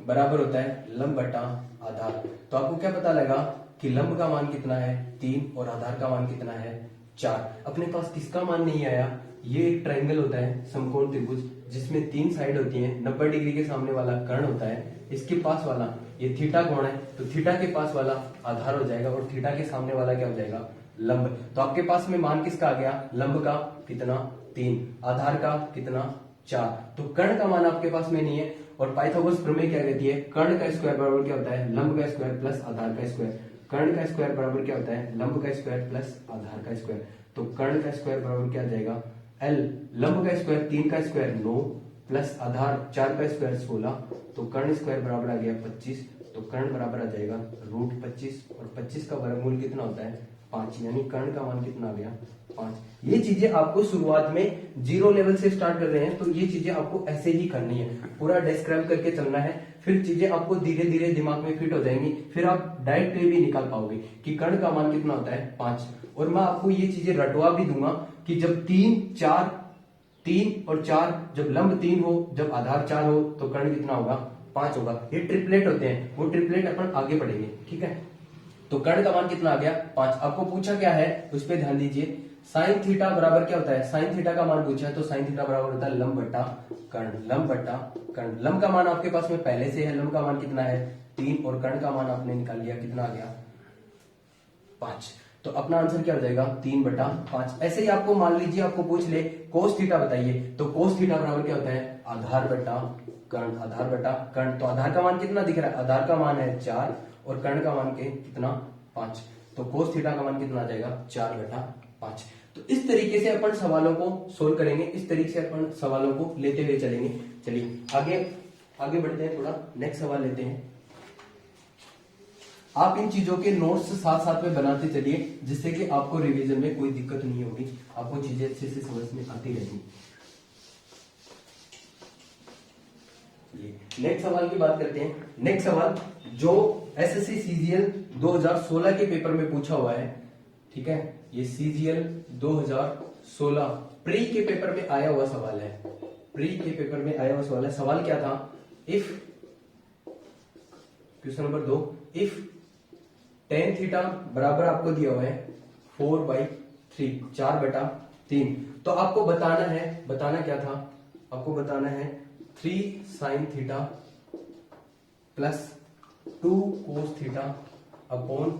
बराबर होता है लंब बट्टा आधार। तो आपको क्या पता लगा कि लंब का मान कितना है, 3, और आधार का मान कितना है, 4। अपने पास किसका मान नहीं आया, ये एक ट्रायंगल होता है, समकोण त्रिभुज, जिसमें 3 साइड होती हैं। 90 डिग्री के सामने वाला कर्ण होता है, इसके पास वाला ये थीटा कोण है, तो थीटा के पास वाला आधार हो जाएगा, और थीटा के सामने वाला क्या हो जाएगा, लंब। तो आपके पास में मान किसका आ गया, लंब का कितना, 3, आधार का कितना, 4। तो कर्ण का मान आपके पास में नहीं है, और पाइथागोरस प्रमेय क्या कहती है, कर्ण का स्क्वायर बराबर क्या होता है, लंब का स्क्वायर प्लस आधार का स्क्वायर। कर्ण का स्क्वायर बराबर क्या होता है, लंब का स्क्वायर प्लस आधार का स्क्वायर। तो कर्ण का स्क्वायर बराबर क्या आ जाएगा, L, लंब का स्क्वायर 3 का स्क्वायर 9 प्लस आधार 4 का स्क्वायर 16, तो कर्ण स्क्वायर बराबर आ गया 25। तो कर्ण बराबर आ जाएगा √25, और 25 का वर्गमूल कितना होता है, 5, यानी कर्ण का मान कितना आ गया, 5। ये चीजें आपको शुरुआत में जीरो लेवल से स्टार्ट कर रहे हैं, तो ये चीजें आपको ऐसे ही करनी है, पूरा डिस्क्राइब करके चलना है, फिर चीजें आपको धीरे धीरे दिमाग में फिट हो जाएंगी, फिर आप डायरेक्ट भी निकाल पाओगे कि कर्ण का मान कितना होता है, 5। और मैं आपको ये चीजें रटवा भी दूंगा कि जब 3 और 4, जब लंब 3 हो, जब आधार 4 हो, तो कर्ण कितना होगा, 5 होगा। ये ट्रिपलेट होते हैं, वो ट्रिपलेट अपन आगे पढ़ेंगे। ठीक है, तो कर्ण का मान कितना आ गया, 5। आपको पूछा क्या है, उस पर ध्यान दीजिए। साइन थीटा बराबर क्या होता है, साइन थीटा का मान पूछा है, तो साइन थीटा बराबर होता है लंब बट्टा कर्ण, लंब बट्टा कर्ण। लंब का मान आपके पास में पहले से है, लंब का मान कितना है, 3, और कर्ण का मान आपने निकाल लिया, कितना आ गया, 5। तो अपना आंसर क्या हो जाएगा, 3/5। ऐसे ही आपको मान लीजिए आपको पूछ ले कोस थीटा बताइए, तो कोस थीटा बराबर क्या होता है, आधार बट्टा कर्ण, आधार बट्टा कर्ण। तो आधार का मान कितना दिख रहा है, आधार का मान है 4, और कर्ण का मान के कितना, 5। तो कोस थीटा का मान कितना आ जाएगा, 4/5। तो इस तरीके से अपन सवालों को सोल्व करेंगे, इस तरीके से अपन सवालों को लेते हुए चलेंगे। चलिए आगे बढ़ते हैं, थोड़ा नेक्स्ट सवाल लेते हैं। आप इन चीजों के नोट्स साथ साथ में बनाते चलिए, जिससे कि आपको रिवीजन में कोई दिक्कत नहीं होगी, आपको चीजें अच्छे से समझ में आती रहेंगी। नेक्स्ट सवाल की बात करते हैं। नेक्स्ट सवाल जो एसएससी सीजीएल 2016 के पेपर में पूछा हुआ है, ठीक है, ये सीजीएल 2016 प्री के पेपर में आया हुआ सवाल है। प्री के पेपर में आया हुआ सवाल है। सवाल क्या था? If, question number 2, if tan theta बराबर आपको दिया हुआ है 4/3, 4/3, तो आपको बताना क्या था? आपको बताना है 3 sin theta plus 2 cos theta upon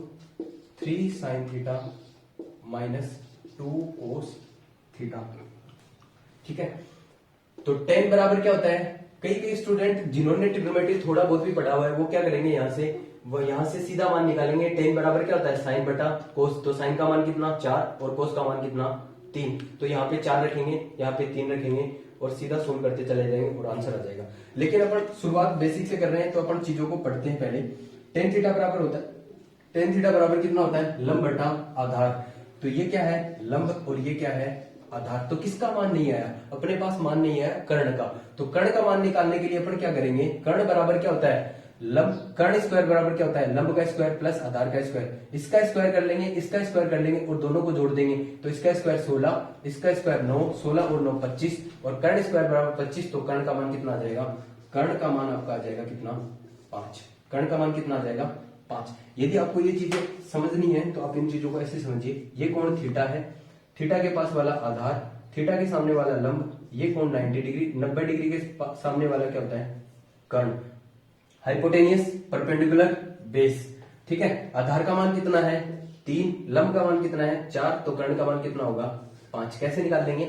3 sin theta minus 2 cos theta. ठीक है, तो tan बराबर क्या होता है? कई स्टूडेंट जिन्होंने ट्रिग्नोमेट्री थोड़ा बहुत भी पढ़ा हुआ है वो क्या करेंगे, यहां से सीधा मान निकालेंगे। tan बराबर क्या होता है? साइन बटा कोस। तो साइन का मान कितना? 4 और कोस का मान कितना? 3। तो यहाँ पे 4 रखेंगे, यहाँ पे 3 रखेंगे और सीधा सोल्व करते चले जाएंगे और आंसर आ जाएगा। लेकिन अपन शुरुआत बेसिक से कर रहे हैं तो अपन चीजों को पढ़ते हैं पहले। tan थीटा बराबर होता है, tan थीटा बराबर कितना होता है? लंब बटा आधार। तो ये क्या है? लंब, और ये क्या है? आधार। तो किसका मान नहीं आया? अपने पास मान नहीं आया कर्ण का। तो कर्ण का मान निकालने के लिए अपन क्या करेंगे? कर्ण बराबर क्या होता है? लंब। कर्ण स्क्वायर बराबर क्या होता है? लंब का स्क्वायर प्लस आधार का स्क्वायर। इसका स्क्वायर कर लेंगे, इसका स्क्वायर कर लेंगे और दोनों को जोड़ देंगे। तो इसका स्क्वायर 16, इसका स्क्वायर 9, 16 और 9 25, और कर्ण स्क्वायर बराबर 25। तो कर्ण का मान कितना आ जाएगा? कर्ण का मान आपका आ जाएगा कितना? 5। कर्ण का मान कितना आ जाएगा? 5। यदि आपको ये चीजें समझनी है तो आप इन चीजों को ऐसे समझिए। ये कोण थीटा है, थीटा के पास वाला आधार, थीटा के सामने वाला लंब, ये कोण 90 डिग्री, 90 डिग्री के सामने वाला क्या होता है? कर्ण। Hypotenuse perpendicular base. ठीक है, आधार का मान कितना है? 3, लंब का मान कितना है? 4, तो कर्ण का मान कितना होगा? 5। कैसे निकाल लेंगे?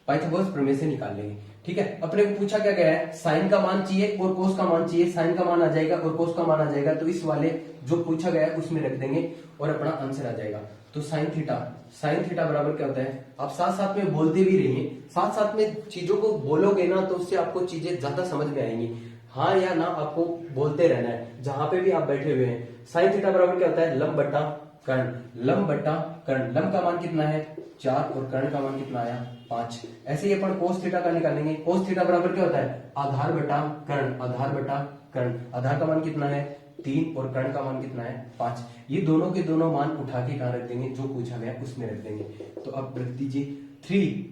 पाइथागोरस प्रमेय से निकाल लेंगे। ठीक है, अपने को पूछा क्या गया है? साइन का मान चाहिए और कोस का मान चाहिए। साइन का मान आ जाएगा और कोस का मान आ जाएगा, तो इस वाले जो पूछा गया है उसमें रख देंगे और अपना आंसर आ जाएगा। तो साइन थीटा बराबर क्या होता है? आप साथ साथ में बोलते भी रहिए, साथ साथ में चीजों को बोलोगे ना तो उससे आपको चीजें ज्यादा समझ में आएंगी। हाँ या ना आपको बोलते रहना है जहां पे भी आप बैठे हुए हैं। साइन थीटा बराबर क्या होता है? लंब बटा कर्ण। लंब बटा कर्ण। लंब का मान कितना है? 4 और कर्ण का मान कितना आया? 5। ऐसे ही अपन कोस थीटा का निकालेंगे। कोस थीटा बराबर क्या होता है? आधार बटा कर्ण। आधार बटा कर्ण। आधार का मान कितना है? 3 और कर्ण का मान कितना है? 5। ये दोनों के दोनों मान उठा के कहां रख देंगे? जो पूछा गया उसमें रख देंगे। तो अब रख दीजिए 3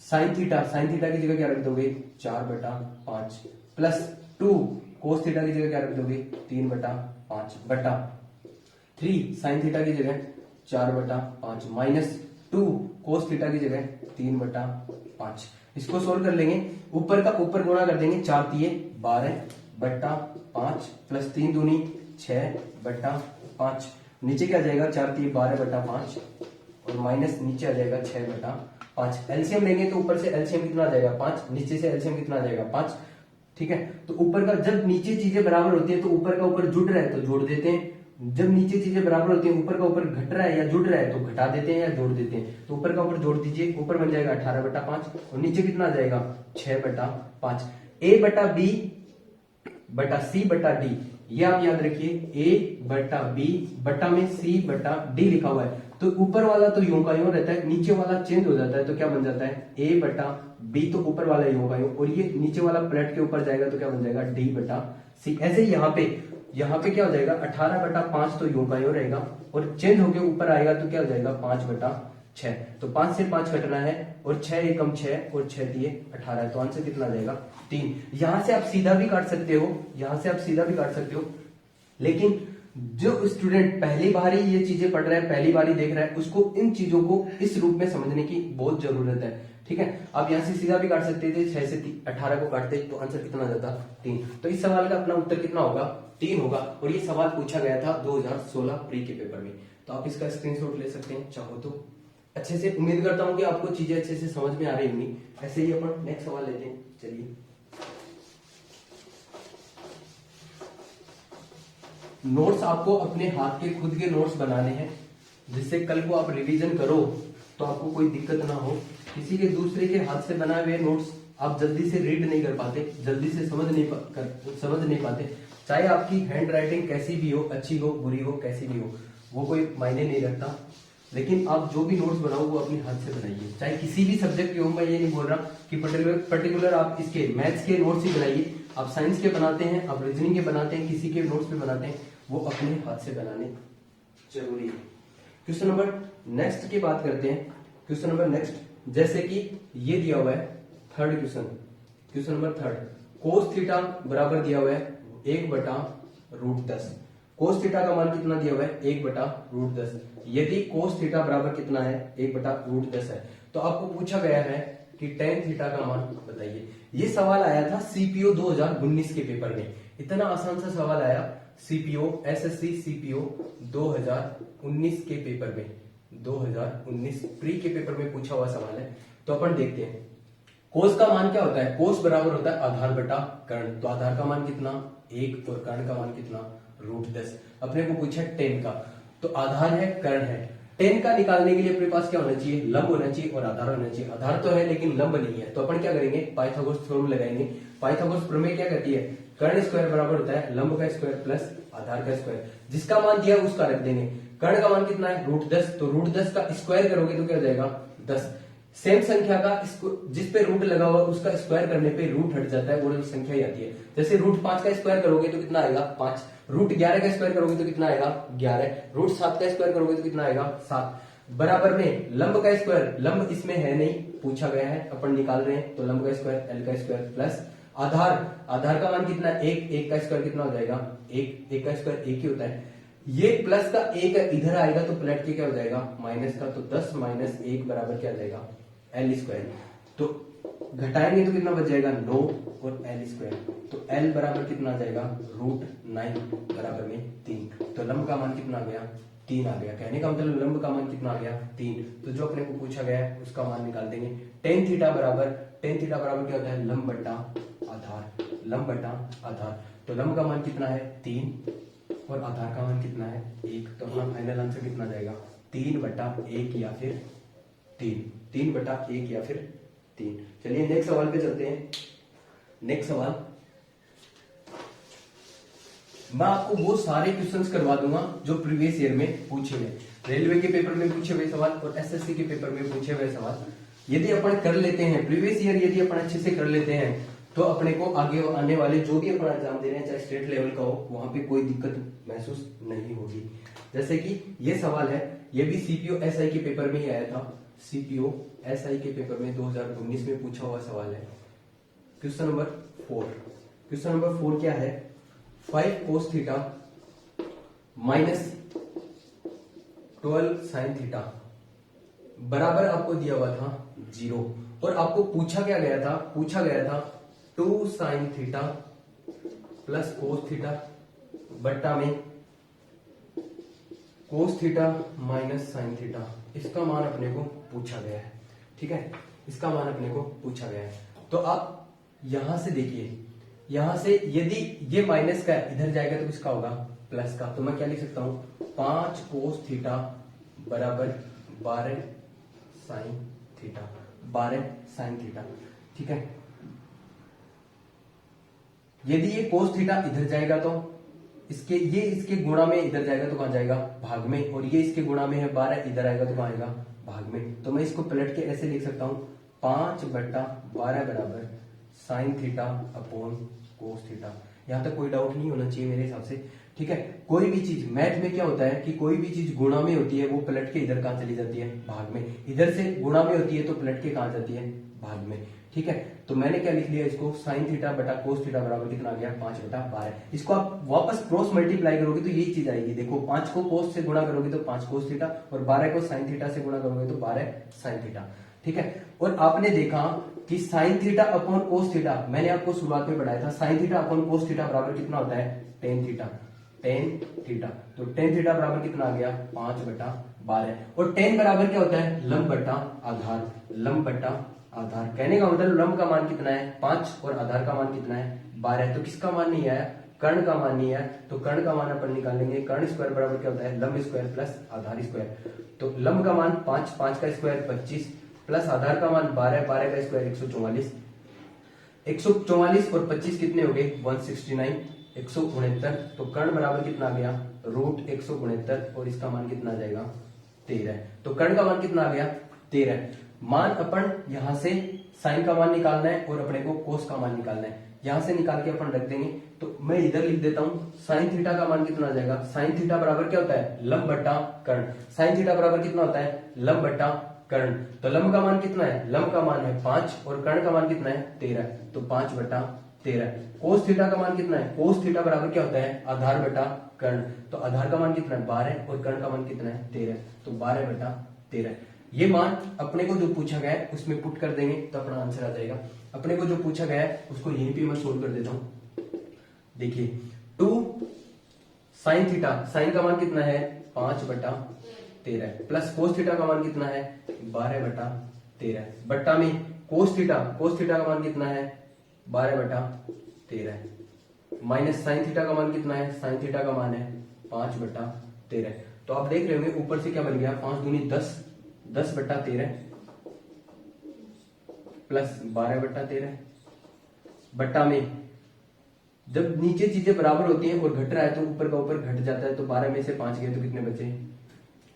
साइन थीटा। साइन थीटा की जगह क्या रख दोगे? 4/5 प्लस 2 कोस थीटा की जगह क्या रख दोगे? 3/5 बटा 3 साइन थीटा की जगह 4/5 माइनस 2 कोस थीटा की जगह 3/5। इसको सोल्व कर लेंगे। ऊपर का ऊपर गुणा कर देंगे। 4 तिये 12/5 प्लस 3 दूनी 6/5। नीचे क्या आ जाएगा? 4 तिये 12/5 और माइनस नीचे आ जाएगा 6/5। एलसीएम लेंगे तो ऊपर से एलसीएम कितना आ जाएगा? 5। नीचे से एलसीएम कितना आ जाएगा? 5। ठीक है, तो ऊपर का जब नीचे चीजें बराबर होती है तो ऊपर का ऊपर जुड़ रहा है तो जोड़ देते हैं। जब नीचे चीजें बराबर होती है, ऊपर का ऊपर घट रहा है या जुड़ रहा है तो घटा देते हैं या जोड़ देते हैं। तो ऊपर का ऊपर जोड़ दीजिए, ऊपर बन जाएगा 18/5 और नीचे कितना आ जाएगा? 6/5। a बटा b बटा c बटा d, ये आप याद रखिए। a बटा b बटा में c बटा d लिखा हुआ है, तो ऊपर वाला तो यूं का यूं रहता है, नीचे वाला चेंज हो जाता है तो क्या बन जाता है? a बटा b, तो ऊपर वाला यूं का यूं, और ये नीचे वाला पलट के ऊपर जाएगा तो क्या बन जाएगा? d बटा c। ऐसे ही यहाँ पे क्या हो जाएगा? 18/5 तो यूं का यूं रहेगा और चेंज होके ऊपर आएगा तो क्या हो जाएगा? 5/6। तो 5 से 5 घटना है और 6 एकम 6 और 6 दिए 18, तो आंसर कितना आ जाएगा? 3। यहां से आप सीधा भी काट सकते हो, यहां से आप सीधा भी काट सकते हो, लेकिन जो स्टूडेंट पहली बार ही ये चीजें पढ़ रहा है, पहली बार ही देख रहा है, उसको इन चीजों को इस रूप में समझने की बहुत जरूरत है। ठीक है, आप यहां से सीधा भी काट सकते थे, 6 से 18 को काटते तो आंसर कितना आ जाता? 3। तो इस सवाल का अपना उत्तर कितना होगा? 3 होगा। और ये सवाल पूछा गया था 2016 प्री के पेपर में, तो आप इसका स्क्रीनशॉट ले सकते हैं चाहो तो। अच्छे से उम्मीद करता हूं कि आपको चीजें अच्छे से समझ में आ रही होंगी। ऐसे ही अपन नेक्स्ट सवाल लेते हैं। चलिए, नोट्स आपको अपने हाथ के खुद के नोट्स बनाने हैं, जिससे कल को आप रिवीजन करो तो आपको कोई दिक्कत ना हो। किसी के दूसरे के हाथ से बनाए हुए नोट्स आप जल्दी से रीड नहीं कर पाते, जल्दी से समझ नहीं पाते। चाहे आपकी हैंड राइटिंग कैसी भी हो, अच्छी हो, बुरी हो, कैसी भी हो, वो कोई मायने नहीं रखता। लेकिन आप जो भी नोट्स बनाओ वो अपने हाथ से बनाइए, चाहे किसी भी सब्जेक्ट के हो। मैं ये नहीं बोल रहा कि पर्टिकुलर आप इसके मैथ्स के नोट्स ही बनाइए, आप साइंस के बनाते हैं, आप रीजनिंग के बनाते हैं, किसी के नोट्स पे बनाते हैं, वो अपने हाथ से बनाने जरूरी है। क्वेश्चन नंबर नेक्स्ट की बात करते हैं। क्वेश्चन नंबर नेक्स्ट, जैसे कि ये दिया हुआ है third question, question number third, cos theta बराबर दिया हुआ है 1/√10। कोस थीटा का मान कितना दिया हुआ है 1/√10। यदि कोस थीटा बराबर कितना है 1/√10 है, तो आपको पूछा गया है कि टेन थीटा का मान बताइए। ये सवाल आया था सीपीओ 2019 के पेपर में। इतना आसान सा सवाल आया सीपीओ एसएससी सीपीओ 2019 के पेपर में, 2019 प्री के पेपर में पूछा हुआ सवाल है। तो अपन देखते हैं कोस का मान क्या होता है। कोस बराबर होता है आधार बटा कर्ण। तो आधार का मान कितना 1 और कर्ण का मान कितना √10। अपने को पूछा टेन का, तो आधार है कर्ण है। टेन का निकालने के लिए अपने पास क्या होना चाहिए, लंब होना चाहिए और आधार होना चाहिए। आधार तो है लेकिन लंब नहीं है, तो अपन क्या करेंगे पाइथागोरस थ्योरम लगाएंगे। पाइथागोरस प्रमेय क्या कहती है, कर्ण स्क्वायर बराबर होता है लंब का स्क्वायर प्लस आधार का स्क्वायर। जिसका मान दिया उसका रख देंगे। कर्ण का मान कितना है √10, तो √10 का स्क्वायर करोगे तो क्या हो जाएगा 10। सेम संख्या का जिस पे रूट लगा हुआ उसका स्क्वायर करने पे रूट हट जाता है, वो संख्या ही आती है। जैसे √5 का स्क्वायर करोगे तो कितना आएगा 5। √11 का स्क्वायर करोगे तो कितना आएगा 11। √7 का स्क्वायर करोगे तो कितना आएगा 7। बराबर में लंब का स्क्वायर, लंब इसमें है नहीं, पूछा गया है, अपन निकाल रहे हैं। तो लंब का स्क्वायर एल का स्क्वायर प्लस आधार, आधार का मान कितना है 1, 1 का स्क्वायर कितना हो जाएगा 1, 1 का स्क्वायर 1 ही होता है। ये प्लस का 1 इधर आएगा तो पलट के क्या हो जाएगा माइनस का, तो 10 - 1 बराबर क्या आ जाएगा एल स्क्वायर। तो घटाएंगे तो कितना बच जाएगा 9 और एल स्क्वायर। तो एल बराबर कितना आ जाएगा √9 बराबर में 3। तो लंब का मान कितना आ गया 3 आ गया। कहने का मतलब लंब का मान कितना आ गया 3। तो जो अपने को पूछा गया है उसका मान निकाल देंगे। टेन थीटा बराबर क्या होता है लंब बटा आधार, लंब बटा आधार। तो लंब का मान कितना है 3 और आधार का मान कितना है 1। तो अपना फाइनल आंसर कितना जाएगा 3/1 या फिर 3, 3/1 या फिर 3। चलिए नेक्स्ट सवाल पे चलते हैं। नेक्स्ट सवाल, मैं आपको वो सारे क्वेश्चंस करवा दूंगा जो प्रीवियस ईयर में पूछे हुए, रेलवे के पेपर में पूछे हुए सवाल और एसएससी के पेपर में पूछे हुए सवाल। यदि अपन कर लेते हैं प्रीवियस ईयर, यदि अपन अच्छे से कर लेते हैं तो अपने को आगे आने वाले जो भी अपन एग्जाम दे रहे हैं चाहे स्टेट लेवल का हो, वहां पे कोई दिक्कत महसूस नहीं होगी। जैसे कि ये सवाल है, ये भी सीपीओ एसआई के पेपर में ही आया था। सीपीओ एसआई के पेपर में 2019 में पूछा हुआ सवाल है। क्वेश्चन नंबर 4, क्वेश्चन नंबर 4 क्या है 5 cos थीटा -12 sin थीटा बराबर आपको दिया हुआ था 0 और आपको पूछा क्या गया था, पूछा गया था 2 sin theta plus cos theta बट्टा में cos theta minus sin theta. इसका मान अपने को पूछा गया है, ठीक है, इसका मान अपने को पूछा गया है। तो आप यहां से देखिए, यहां से यदि ये माइनस का इधर जाएगा तो किसका होगा प्लस का। तो मैं क्या लिख सकता हूं 5 cos थीटा बराबर 12 sin थीटा, 12 sin थीटा, ठीक है। यदि ये cos थीटा इधर जाएगा तो ये इसके गुणा में इधर जाएगा तो कहां जाएगा भाग में, और ये इसके गुणा में है 12 इधर आएगा तो कहां आएगा भाग में। तो मैं इसको पलट के ऐसे लिख सकता हूं 5/12 बराबर sin theta upon cos theta. यहां तक कोई डाउट नहीं होना चाहिए मेरे हिसाब से, ठीक है। कोई भी चीज मैथ में क्या होता है कि कोई भी चीज गुणा में होती है वो पलट के इधर कहां चली जाती है भाग में, इधर से गुणा में होती है तो पलट के कहां जाती है भाग में, ठीक है। तो मैंने क्या लिख लिया इसको sin थीटा बटा cos थीटा बराबर कितना आ गया 5/12। इसको आप वापस क्रॉस मल्टीप्लाई करोगे तो यही चीज आएगी। देखो 5 को cos से गुणा करोगे तो 5 cos थीटा और 12 को sin थीटा से गुणा करोगे तो 12 sin थीटा, ठीक है। और आपने देखा कि sin theta upon cos theta, मैंने आपको शुरुआत में पढ़ाया था sin theta upon cos theta बराबर कितना होता है tan थीटा, tan थीटा। तो tan थीटा बराबर कितना आ गया 5/12 और tan बराबर क्या होता है लंब बटा आधार, लंब बटा आधार। कहने का मतलब लंब का मान कितना है 5 और आधार का मान कितना है 12। तो किसका मान नहीं आया कर्ण का मान नहीं आया, तो कर्ण का मान अपन निकालेंगे। कर्ण स्क्वायर बराबर क्या होता है लंब स्क्वायर प्लस आधार स्क्वायर। तो लंब का मान 5, 5 का स्क्वायर 25 प्लस आधार का मान 12, 12 का स्क्वायर 144, 144 और 25 कितने हो गए 169, 169। तो कर्ण बराबर कितना आ गया √169 और इसका मान कितना आ जाएगा 13। तो कर्ण का मान कितना आ गया 13। मान अपन यहां से साइन का मान निकालना है और अपने को कोस का मान निकालना है। यहां से निकाल के अपन रख देंगे। तो मैं इधर लिख देता हूं, साइन थीटा का मान कितना आ जाएगा, साइन थीटा बराबर क्या होता है, लंब बट्टा कर्ण। साइन थीटा बराबर कितना होता है, लंब बट्टा कर्ण। तो लंब का मान कितना है, लंब का मान है 5 और कर्ण का मान कितना है 13, तो 5/13। कोस थीटा का मान कितना है, कोस थीटा बराबर क्या होता है, आधार बटा कर्ण। तो आधार का मान कितना है 12 और कर्ण का मान कितना है 13, तो 12/13। ये मान अपने को जो पूछा गया है उसमें पुट कर देंगे तो अपना आंसर आ जाएगा। अपने को जो पूछा गया है उसको यहीं पे मैं सोल्व कर देता हूं। देखिए 2 साइन थीटा, साइन का मान कितना है 5/13 प्लस कोस थीटा का मान कितना है 12/13 बट्टा में कोस थीटा, कोस थीटा का मान कितना है 12/13 माइनस साइन थीटा का मान कितना है, साइन थीटा का मान है 5/13। तो आप देख रहे होंगे ऊपर से क्या बन गया, 5 दूनी 10, 10/13 प्लस 12/13 बट्टा में जब नीचे चीजें बराबर होती हैं और घट रहा है तो ऊपर का ऊपर घट जाता है। तो 12 में से 5 गए तो कितने बचे,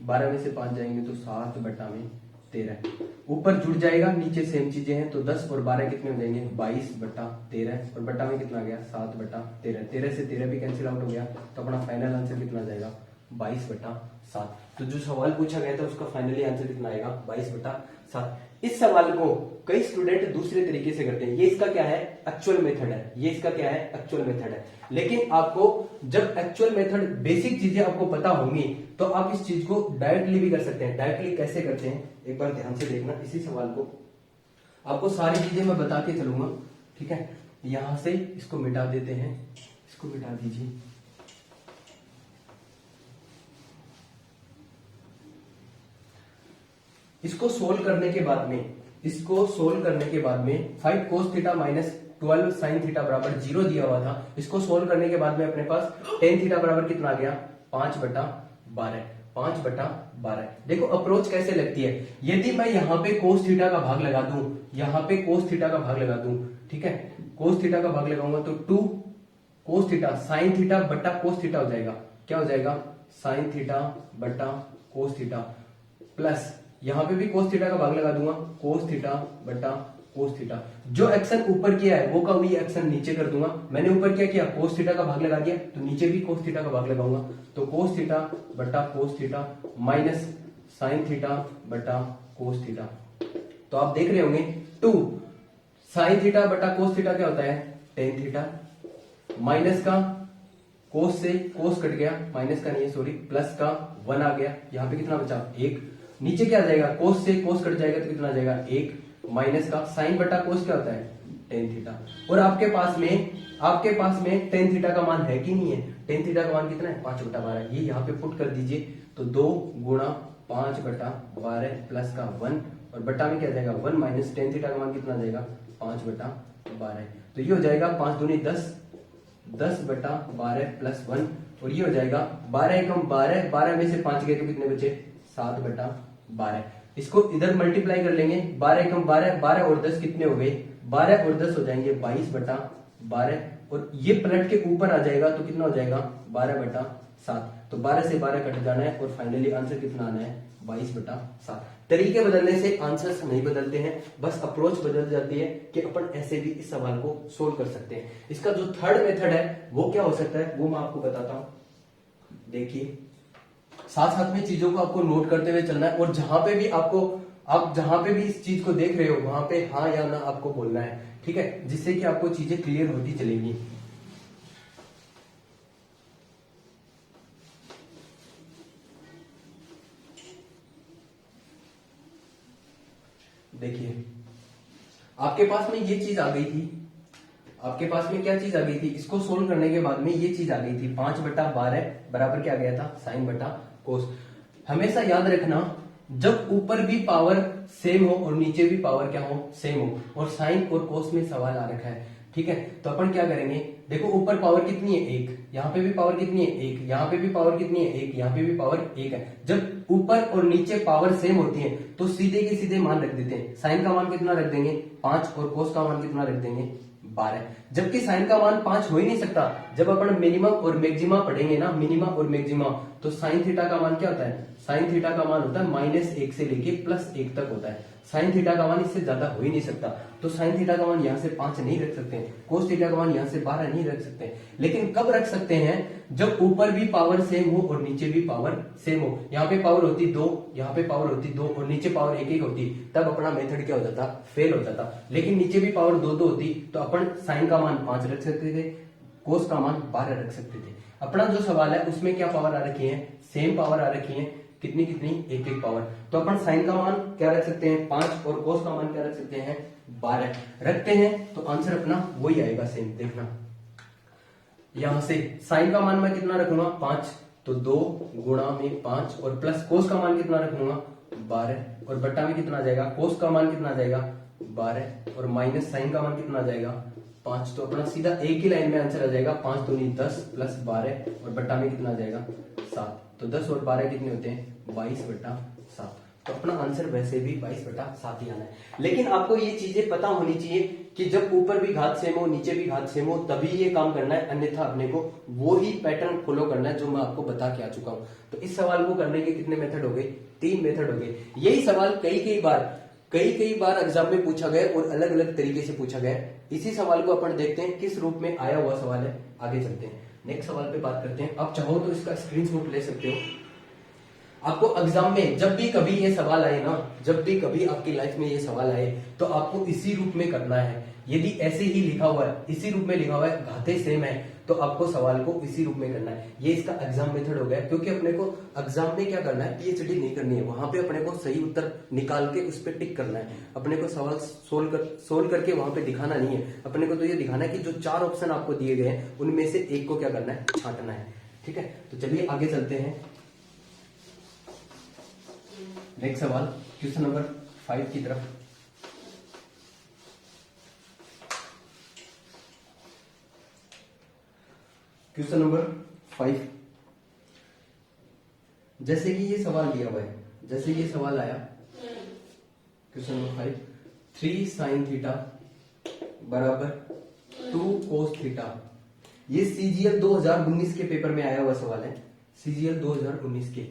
12 में से 5 जाएंगे तो 7/13। ऊपर जुड़ जाएगा, नीचे सेम चीजें हैं तो 10 और 12 कितने हो जाएंगे 22/13 और बट्टा में कितना आ गया 7/13। 13 से 13 भी कैंसिल आउट हो गया तो अपना फाइनल आंसर कितना आ जाएगा 22/7। तो जो सवाल पूछा गया था उसका फाइनली आंसर कितना आएगा 22/7। इस सवाल को कई स्टूडेंट दूसरे तरीके से करते हैं, ये इसका क्या है एक्चुअल मेथड है, ये इसका क्या है एक्चुअल मेथड है। लेकिन आपको जब एक्चुअल मेथड बेसिक चीजें आपको पता होंगी तो आप इस चीज को डायरेक्टली भी कर सकते हैं। डायरेक्टली कैसे करते हैं एक बार ध्यान से देखना, इसी सवाल को आपको सारी चीजें मैं बता के चलूंगा, ठीक है। यहां से इसको मिटा देते हैं, इसको मिटा दीजिए। इसको सोल्व करने के बाद में, इसको सोल्व करने के बाद में 5 cos theta minus 12 sine theta बराबर 0 दिया हुआ था। इसको सोल्व करने के बाद में अपने पास टेन थीटा बराबर कितना आ गया 5/12, 5/12। देखो अप्रोच कैसे लगती है, यदि मैं यहाँ पे कोस थीटा का भाग लगा दूं, यहाँ पे कोस थीटा का भाग लगा दूं, ठीक है, कोस थीटा का भाग लगाऊंगा तो 2 कोस थीटा साइन थीटा बट्टा कोस थीटा हो जाएगा। क्या हो जाएगा, साइन थीटा बट्टा कोस थीटा प्लस यहां पे भी कोस थीटा का भाग लगा दूंगा, कोस थीटा बटा कोस थीटा। जो एक्शन ऊपर किया है वो का वही एक्शन नीचे कर दूंगा। मैंने ऊपर क्या किया, कोस थीटा का भाग लगा दिया तो नीचे भी कोस थीटा का भाग लगाऊंगा। तो कोस थीटा बटा cos theta minus sine theta बटा कोस थीटा। तो आप देख रहे होंगे 2 साइन थीटा बटा कोस थीटा क्या होता है टेन थीटा, माइनस का कोस से कोस कट गया, माइनस का नहीं है सॉरी, प्लस का 1 आ गया। यहाँ पे कितना बचा 1, नीचे क्या आ जाएगा कोस से कोस कट जाएगा तो कितना आ जाएगा 1, माइनस का साइन बटा कोस क्या होता है टेन थीटा। और आपके पास में टेन थीटा का मान है कि नहीं है, टेन थीटा का मान कितना है 5/12। ये यहाँ पे पुट कर दीजिए तो 2 गुणा 5/12 प्लस का 1 और बटा में क्या जाएगा 1 माइनस टेन थीटा का मान कितना आ जाएगा 5/12। तो ये हो जाएगा 5 दूनी 10, 10/12 प्लस 1 और ये हो जाएगा 12 एकम 12, 12 में से 5 गए तो कितने बचे 7/12। इसको इधर मल्टीप्लाई कर लेंगे, 12 एकम 12, 12 और 10 कितने हो गए 12 और 10 हो जाएंगे 22/12 और ये पलट के ऊपर आ जाएगा तो कितना हो जाएगा 12/7। तो 12 से 12 कट जाना है और फाइनली आंसर कितना आना है 22/7। तरीके बदलने से आंसर्स नहीं बदलते हैं, बस अप्रोच बदल जाती है कि अपन ऐसे भी इस सवाल को सोल्व कर सकते हैं। इसका जो थर्ड मेथड है वो क्या हो सकता है वो मैं आपको बताता हूं। देखिए साथ साथ में चीजों को आपको नोट करते हुए चलना है और जहां पे भी आप जहां पे भी इस चीज को देख रहे हो वहां पे हाँ या ना आपको बोलना है, ठीक है, जिससे कि आपको चीजें क्लियर होती चलेंगी। देखिए आपके पास में ये चीज आ गई थी, आपके पास में क्या चीज आ गई थी, इसको सोल्व करने के बाद में ये चीज आ गई थी 5/12 बराबर क्या गया था साइन बटा कोस। हमेशा याद रखना जब ऊपर भी पावर सेम हो और नीचे भी पावर क्या हो सेम हो, और साइन और कोस में सवाल आ रखा है, ठीक है, तो अपन क्या करेंगे, देखो ऊपर पावर कितनी है 1, यहाँ पे भी पावर कितनी है 1, यहाँ पे भी पावर कितनी है 1, यहाँ पे भी पावर 1 है। जब ऊपर और नीचे पावर सेम होती है तो सीधे के सीधे मान रख देते हैं। साइन का मान कितना रख देंगे 5 और कोस का मान कितना रख देंगे 12, जबकि साइन का मान 5 हो ही नहीं सकता। जब अपन मिनिमम और मैक्सिमा पढ़ेंगे ना, मिनिमम और मैक्सिमा, तो साइन थीटा का मान क्या होता है साइन थीटा का मान होता है -1 से लेके +1 तक होता है। साइन थीटा का मान इससे ज्यादा हो ही नहीं सकता, तो साइन थीटा का मान यहाँ से 5 नहीं रख सकते हैं, कोस थीटा का मान यहाँ से 12 नहीं रख सकते हैं। लेकिन कब रख सकते हैं? जब ऊपर भी पावर सेम हो और नीचे भी पावर सेम हो। यहाँ पे पावर होती 2, यहाँ पे पावर होती 2 और नीचे पावर 1 होती, तब अपना मेथड क्या होता था? फेल होता था। लेकिन नीचे भी पावर 2 होती तो अपन साइन का मान 5 रख सकते थे, कोस का मान 12 रख सकते थे। अपना जो सवाल है उसमें क्या पावर आ रखी है? सेम पावर आ रखी है। कितनी कितनी? 1 पावर। तो अपन साइन का मान क्या रख सकते हैं? 5 और कोस का मान क्या रख सकते हैं? 12 रखते हैं तो आंसर अपना वही आएगा सेम। देखना यहां से साइन का मान मैं कितना रखूंगा? 5, तो 2 गुणा में 5 और प्लस कोस का मान कितना रखूंगा? 12 और बट्टा में कितना आ जाएगा? कोस का मान कितना आ जाएगा? 12 और माइनस साइन का मान कितना आ जाएगा? 5। तो अपना सीधा एक ही लाइन में आंसर आ जाएगा 5 दूनी 10 प्लस 12 और बट्टा में कितना आ जाएगा? 7। तो 10 और 12 कितने होते हैं? 22/7। तो अपना आंसर वैसे भी 22/7 ही आना है। लेकिन आपको ये चीजें पता होनी चाहिए कि जब ऊपर भी घात सेम हो नीचे भी घात सेम हो तभी ये काम करना है, अन्यथा अपने को वो ही पैटर्न फॉलो करना है जो मैं आपको बता के आ चुका हूं। तो इस सवाल को करने के कितने मेथड हो गए? 3 मेथड हो गए। यही सवाल कई बार एग्जाम में पूछा गया और अलग अलग तरीके से पूछा गया। इसी सवाल को अपन देखते हैं किस रूप में आया हुआ सवाल है, आगे चलते हैं। नेक्स्ट सवाल पे बात करते हैं। आप चाहो तो इसका स्क्रीनशॉट ले सकते हो। आपको एग्जाम में जब भी कभी ये सवाल आए ना, जब भी कभी आपकी लाइफ में ये सवाल आए तो आपको इसी रूप में करना है। यदि ऐसे ही लिखा हुआ है, इसी रूप में लिखा हुआ है, घाते सेम है, तो आपको सवाल को इसी रूप में करना है। ये इसका एग्जाम मेथड हो गया, क्योंकि अपने को एग्जाम में क्या करना है? पीएचडी नहीं करनी है। वहां पे अपने को सही उत्तर निकाल के उस पर टिक करना है। अपने को सवाल सोल्व करके वहां पे दिखाना नहीं है। अपने को तो ये दिखाना है कि जो 4 ऑप्शन आपको दिए गए हैं उनमें से एक को क्या करना है? छांटना है। ठीक है, तो चलिए आगे चलते हैं। नेक्स्ट सवाल क्वेश्चन नंबर 5 की तरफ। क्वेश्चन नंबर 5, जैसे कि ये सवाल दिया हुआ है, जैसे ये सवाल आया क्वेश्चन नंबर 5, 3 sin थीटा बराबर 2 cos थीटा। ये सीजीएल 2019 के पेपर में आया हुआ सवाल है। सीजीएल 2019 के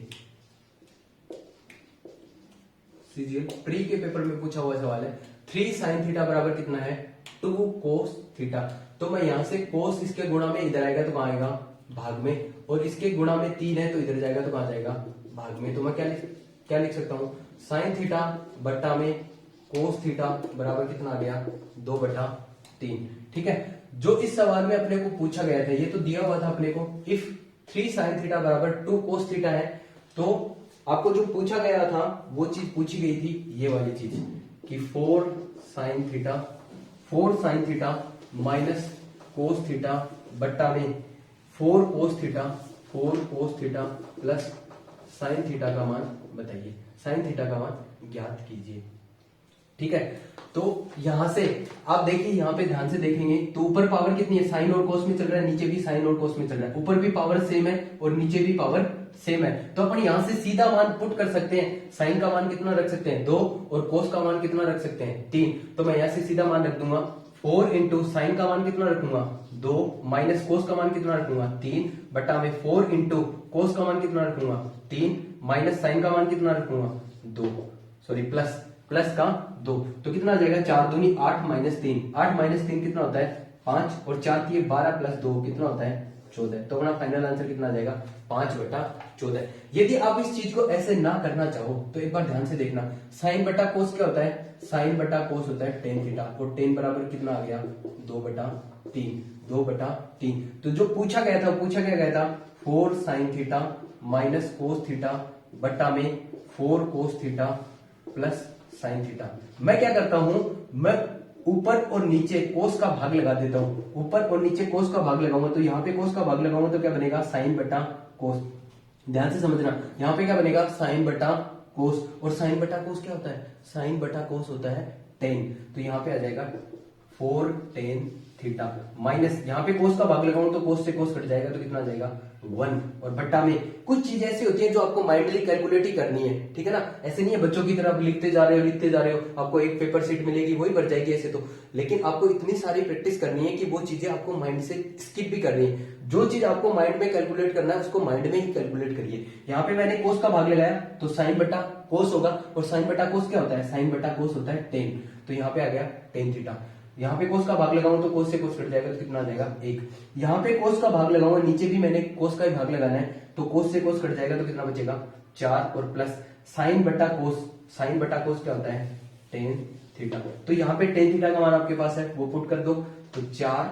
सीजीएल प्री के पेपर में पूछा हुआ सवाल है। 3 sin थीटा बराबर कितना है? 2 cos थीटा। तो मैं यहां से cos इसके गुणा में इधर आएगा तो कहां आएगा? भाग में। और इसके गुणा में 3 है तो इधर जाएगा तो कहां जाएगा? भाग में। तो मैं क्या लिख सकता हूं? sin थीटा बट्टा में cos थीटा बराबर कितना आ गया? 2/3। ठीक है, जो इस सवाल में अपने को पूछा गया था, ये तो दिया हुआ था अपने को, इफ 3 sin थीटा बराबर 2 cos थीटा है, तो आपको जो पूछा गया था वो चीज पूछी गई थी, ये वाली चीज कि 4 sin theta minus cos theta बट्टा में 4 cos theta plus sin theta का मान बताइए। sin थीटा का मान ज्ञात कीजिए। ठीक है, तो यहां से आप देखिए, यहां पे ध्यान से देखेंगे तो ऊपर पावर कितनी है? साइन और कोस में चल रहा है, नीचे भी साइन और कोस में चल रहा है। ऊपर भी पावर सेम है और नीचे भी पावर सेम है, तो अपन यहां से सीधा मान पुट कर सकते हैं। साइन का मान कितना रख सकते हैं? 2 और कोस का मान कितना रख सकते हैं? 3। तो मैं यहां से सीधा मान रख दूंगा 4 इंटू साइन का मान कितना रखूंगा? 2 माइनस कोस का मान कितना रखूंगा? 3 बटा में 4 इंटू कोस का मान कितना रखूंगा? 3 माइनस साइन का मान कितना रखूंगा? 2 सॉरी प्लस का 2। तो कितना आ जाएगा? 4 दूनी 8 माइनस 3, 8 माइनस 3 कितना होता है? 5 और 4 की 12 प्लस 2 कितना होता है? 14। तो अपना फाइनल आंसर कितना आ जाएगा? 5/14। यदि आप इस चीज को ऐसे ना करना चाहो तो एक बार ध्यान से देखना, साइन बटा कोस क्या होता है? साइन बटा कोस होता है टेन थीटा, और टेन बराबर कितना आ गया? 2/3। तो जो पूछा गया था 4 sign theta minus cos theta बट्टा में 4 cos theta plus sine theta. मैं क्या करता हूं, मैं ऊपर और नीचे कोस का भाग लगा देता हूं। ऊपर और नीचे कोस का भाग लगाऊंगा तो यहाँ पे कोस का भाग लगाऊंगा तो क्या बनेगा? साइन बटा कोस। ध्यान से समझना, यहाँ पे क्या बनेगा? साइन बटा कोस। और साइन बटा कोस क्या होता है? साइन बटा कोस होता है टेन। तो यहाँ पे आ जाएगा 4 टेन थीटा माइनस, यहाँ पे कोस का भाग लगाऊं तो कोस से कोस कट जाएगा तो कितना आ जाएगा 1, और बट्टा में कुछ चीजें ऐसी होती है जो आपको माइंडली कैलकुलेट ही करनी है, ठीक है ना। ऐसे नहीं है बच्चों की तरह लिखते जा रहे हो, आपको एक पेपर शीट मिलेगी वही भर जाएगी ऐसे तो, लेकिन आपको इतनी सारी प्रैक्टिस करनी है कि वो चीजें आपको माइंड से स्किप भी करनी है। जो चीज आपको माइंड में कैलकुलेट करना है उसको माइंड में ही कैलकुलेट करिए। यहाँ पे मैंने कोस का भाग लगाया तो साइन बटा कोस होगा, और साइन बटा कोस क्या होता है, साइन बटा कोस होता है 10, तो यहाँ पे आ गया 10 थीटा। यहाँ पे कोस का भाग लगाऊं तो कोस से कोस कट जाएगा तो कितना आ जाएगा 1। यहाँ पे कोस का भाग लगाऊंगा, नीचे भी मैंने कोस का ही भाग लगाना है, तो कोस से कोस कट जाएगा तो कितना बचेगा 4, और प्लस साइन बटा कोस, साइन बटा कोस क्या होता है 10 थीटा। तो यहाँ पे 10 थीटा का मान आपके पास है वो पुट कर दो, तो 4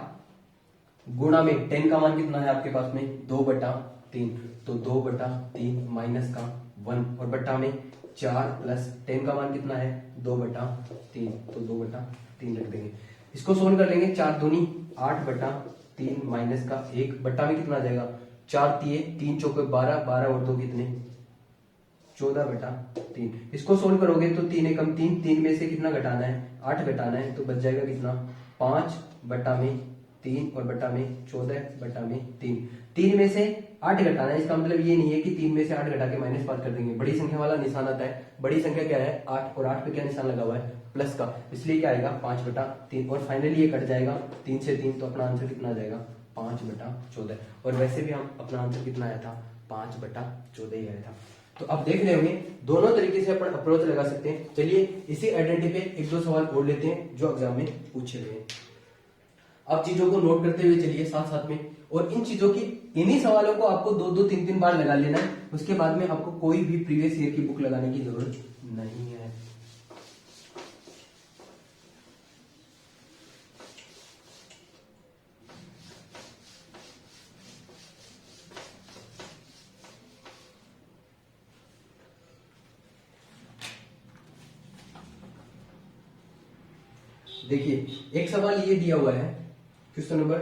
गुणा में 10 का मान कितना है आपके पास में 2/3, तो 2/3 माइनस का 1, और बट्टा में 4 प्लस 10 का मान कितना है 2/3, तो 2/3 रख देंगे। इसको सोल्व कर लेंगे, 4 दूनी 8/3 माइनस का 1, बट्टा में कितना आ जाएगा 4 तिये 3 चौके 12, 12 और 2 कितने 14/3। इसको सोल्व करोगे तो 3 एकम 3, 3 में से कितना घटाना है 8 घटाना है, तो बच जाएगा कितना 5/3, और बट्टा में 14/3। 3 में से 8 घटाना है, इसका मतलब ये नहीं है कि 3 में से 8 घटा के -5 कर देंगे, बड़ी संख्या वाला निशान आता है। बड़ी संख्या क्या है 8, और 8 पे क्या निशान लगा हुआ है प्लस का, इसलिए क्या आएगा 5/3, और फाइनली ये कट जाएगा 3 से 3, तो अपना आंसर कितना आ जाएगा 5/14। और वैसे भी हम अपना आंसर कितना आया था 5/14 ही आया था। तो अब देख रहे होंगे दोनों तरीके से अपन अप्रोच लगा सकते हैं। चलिए इसी आइडेंटिटी पे एक दो सवाल और लेते हैं जो एग्जाम में पूछे गए हैं। आप चीजों को नोट करते हुए चलिए साथ साथ में, और इन चीजों की इन्हीं सवालों को आपको 2-2 3-3 बार लगा लेना है, उसके बाद में आपको कोई भी प्रीवियस ईयर की बुक लगाने की जरूरत नहीं है। देखिए एक सवाल ये दिया हुआ है, क्वेश्चन नंबर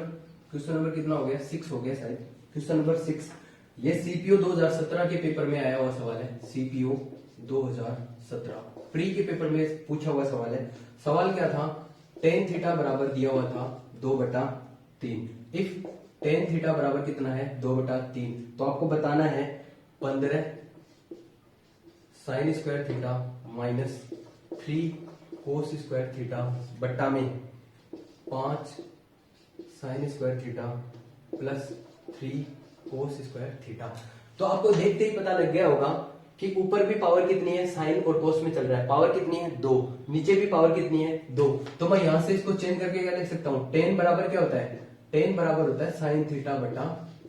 कितना हो गया 6 हो गया शायद, क्वेश्चन नंबर 6। ये सीपीओ 2017 के पेपर में आया हुआ सवाल है, सीपीओ 2017 प्री के पेपर में पूछा हुआ सवाल है। सवाल क्या था, tan थीटा बराबर दिया हुआ था 2/3। इफ tan थीटा बराबर कितना है 2/3, तो आपको बताना है 15 साइन स्क्वायर थीटा माइनस 3 कोस स्क्वायर थीटा बट्टा में 5 साइन स्क्वायर थीटा प्लस 3 कोस स्क्वायर थीटा। तो आपको देखते ही पता लग गया होगा कि ऊपर भी पावर कितनी है, साइन और कोस में चल रहा है, पावर कितनी है 2, नीचे भी पावर कितनी है 2। तो मैं यहां से इसको चेंज करके क्या लिख सकता हूं, tan बराबर क्या होता है, tan बराबर होता है साइन थीटा बटा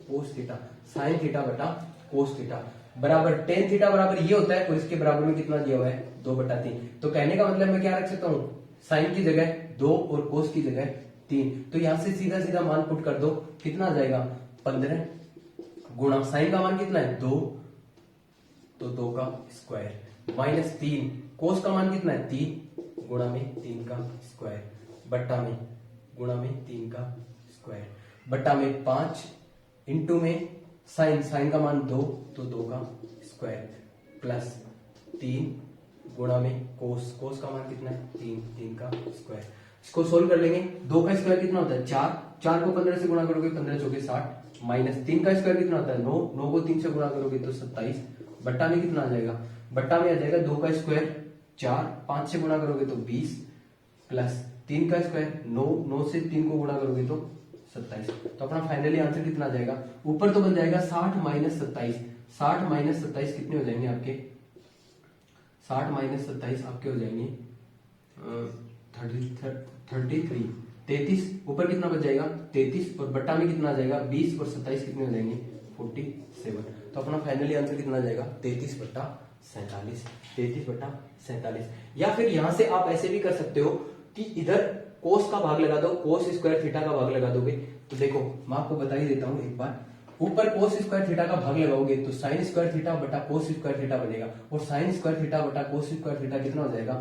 कोस थीटा, साइन थीटा बटा कोस थीटा बराबर tan थीटा बराबर ये होता है, और इसके बराबर में कितना दिया हुआ है 2/3। तो कहने का मतलब मैं क्या रख सकता हूँ, साइन की जगह 2 और कोस की जगह 3। तो यहां से सीधा सीधा मान पुट कर दो, कितना आ जाएगा 15 गुणा साइन का मान कितना है 2, तो 2 का स्क्वायर माइनस 3 कोस का मान कितना है 3 गुणा में 3 का स्क्वायर बट्टा में गुणा में 3 का स्क्वायर बट्टा में 5 इंटू में साइन का मान 2, तो 2 का स्क्वायर प्लस 3 गुणा में कोस का मान कितना है 3 का स्क्वायर। इसको सोल्व कर लेंगे, 2 का स्क्वायर कितना होता है 4 को 15 से गुणा करोगे 15 चौके 60 माइनस 3 का स्क्वायर कितना होता है 9 को 3 से गुणा करोगे तो 27 बट्टा में कितना आ जाएगा, बट्टा में आ जाएगा 2 का स्क्वायर 4, 5 से गुणा करोगे तो 20 प्लस 3 का स्क्वायर 9 से 3 को गुणा करोगे तो 27। तो अपना फाइनली आंसर कितना आ जाएगा, ऊपर तो बन जाएगा 60 माइनस 27, 60 माइनस 27 कितने हो जाएंगे आपके, 60 माइनस 27 आपके हो जाएंगे 33, ऊपर कितना बच जाएगा 33, और बट्टा में कितना आ जाएगा 20, और 27 कितने हो जाएंगे 47। तो अपना फाइनली आंसर कितना आ जाएगा 33/47। या फिर यहां से आप ऐसे भी कर सकते हो कि इधर कोस का भाग लगा दो, कोस स्क्वायर थीटा का भाग लगा दोगे। तो देखो मैं आपको बता ही देता हूं एक बार, ऊपर कोस स्क्वायर थीटा का भाग लगाओगे तो साइन स्क्वायर थीटा बटा कोस स्क्वायर थीटा बनेगा, और साइन स्क्वायर थीटा बटा कोस स्क्वायर थीटा कितना हो जाएगा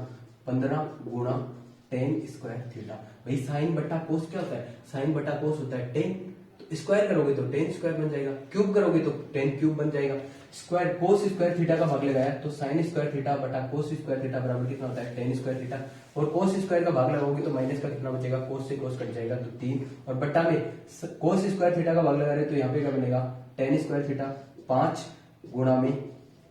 15 गुणा tan स्क्वायर थीटा। भाई साइन बटा कोस क्या होता है, साइन बटा कोस होता है tan, तो स्क्वायर करोगे तो टेन स्क्वायर बन जाएगा, क्यूब करोगे तो टेन क्यूब बन जाएगा। स्क्वायर कोस स्क्वायर थीटा का भाग लगाया तो साइन स्क्वायर थीटा बटा कोस स्क्वायर थीटा बराबर कितना होता है, टेन स्क्वायर थीटा। और कोस स्क्वायर का भाग लगाओगे तो माइनस का कितना बचेगा, कोस से कोस कट जाएगा तो 3, और बट्टा में कोस स्क्वायर थीटा का भाग लगा रहे तो यहाँ पे क्या बनेगा, टेन स्क्वायर थीटा 5 गुणा में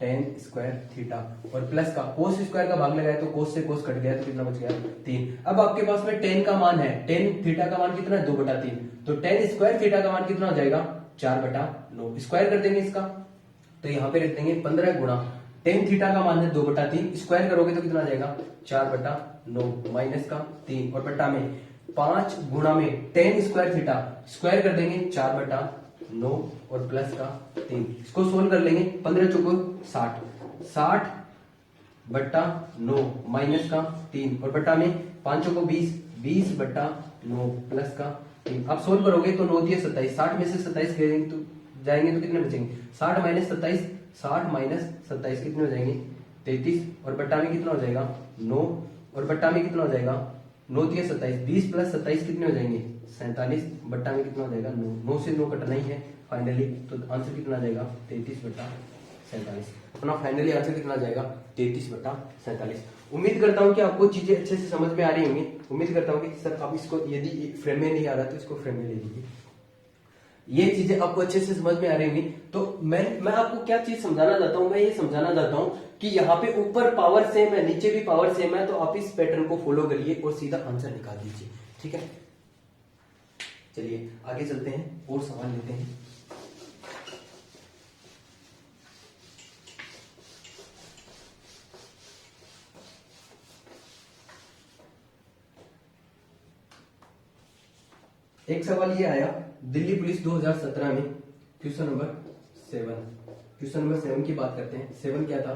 टेन स्क्वायर थीटा, और प्लस का कोस स्क्वायर का भाग लगाया तो कोस से कोस कट गया तो कितना बच गया, 3। अब आपके पास में टेन का मान है, टेन थीटा का मान कितना है, 2/3, तो टेन स्क्वायर थीटा का मान कितना हो जाएगा, 4/9। स्क्वायर कर देंगे इसका तो यहाँ पे रख देंगे 15 गुणा टेन थीटा का मान है 2/3, स्क्वायर करोगे तो कितना आ जाएगा, 4/9 माइनस का 3, और बट्टा में 5 गुणा में टेन स्क्वायर थीटा, स्क्वायर कर देंगे 4/9 और प्लस का 3। इसको सोल्व कर लेंगे, 15 चौको 60, 60/9 माइनस का 3, और बट्टा में 5 चौको 20, 20/9 प्लस का 3। आप सोल्व करोगे तो 9 दिए 27, 60 में से 27 जाएंगे तो कितने बचेंगे, 60 माइनस 27, 60 माइनस 27 कितने हो जाएंगे, 33, और बट्टा में कितना हो जाएगा 9, और बट्टा में कितना हो जाएगा 9 दिए 27, 20 प्लस 27 कितने हो जाएंगे 47, बट्टा में कितना हो जाएगा 9, 9 से 9 कटना ही है फाइनली, तो आंसर कितना आ जाएगा 33/47। अपना फाइनली आंसर कितना आ जाएगा 33/47। उम्मीद करता हूँ कि आपको चीजें अच्छे से समझ में आ रही होंगी। उम्मीद करता हूँ कि सर आप इसको यदि फ्रेम में नहीं आ रहा तो इसको फ्रेम में ले लीजिए, ये चीजें आपको अच्छे से समझ में आ रही होंगी। तो मैं आपको क्या चीज समझाना चाहता हूँ, मैं ये समझाना चाहता हूँ कि यहाँ पे ऊपर पावर सेम है, नीचे भी पावर सेम है, तो आप इस पैटर्न को फॉलो करिए और सीधा आंसर निकाल दीजिए, ठीक है। चलिए आगे चलते हैं और सवाल लेते हैं। एक सवाल ये आया, दिल्ली पुलिस 2017 में क्वेश्चन नंबर 7 की बात करते हैं। 7 क्या था,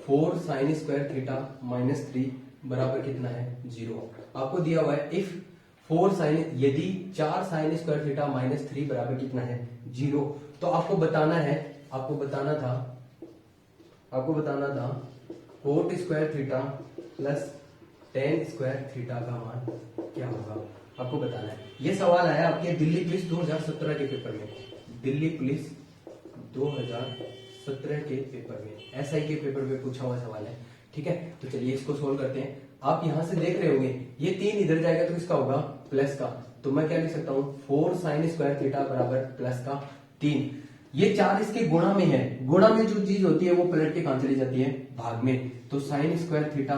4 साइन स्क्वायर थीटा माइनस 3 बराबर कितना है, 0। आपको दिया हुआ है इफ 4 साइन, यदि 4 साइन स्क्वायर थीटा माइनस 3 बराबर कितना है, 0, तो आपको बताना था coat square theta plus tan square theta का मान क्या होगा, आपको बताना है। ये सवाल आया आपके दिल्ली पुलिस 2017 के पेपर में, दिल्ली पुलिस 2017 के पेपर में, एसआई के पेपर में पूछा हुआ सवाल है, ठीक है। तो चलिए इसको सोल्व करते हैं। आप यहां से देख रहे होंगे ये 3 इधर जाएगा तो किसका होगा, प्लस का, तो मैं क्या लिख सकता हूं 4 साइन स्क्वायर थीटा बराबर प्लस का 3। ये 4 इसके गुणा में है, गुणा में जो चीज होती है वो पलट के कहां चली जाती है, भाग में, तो साइन स्क्वायर थीटा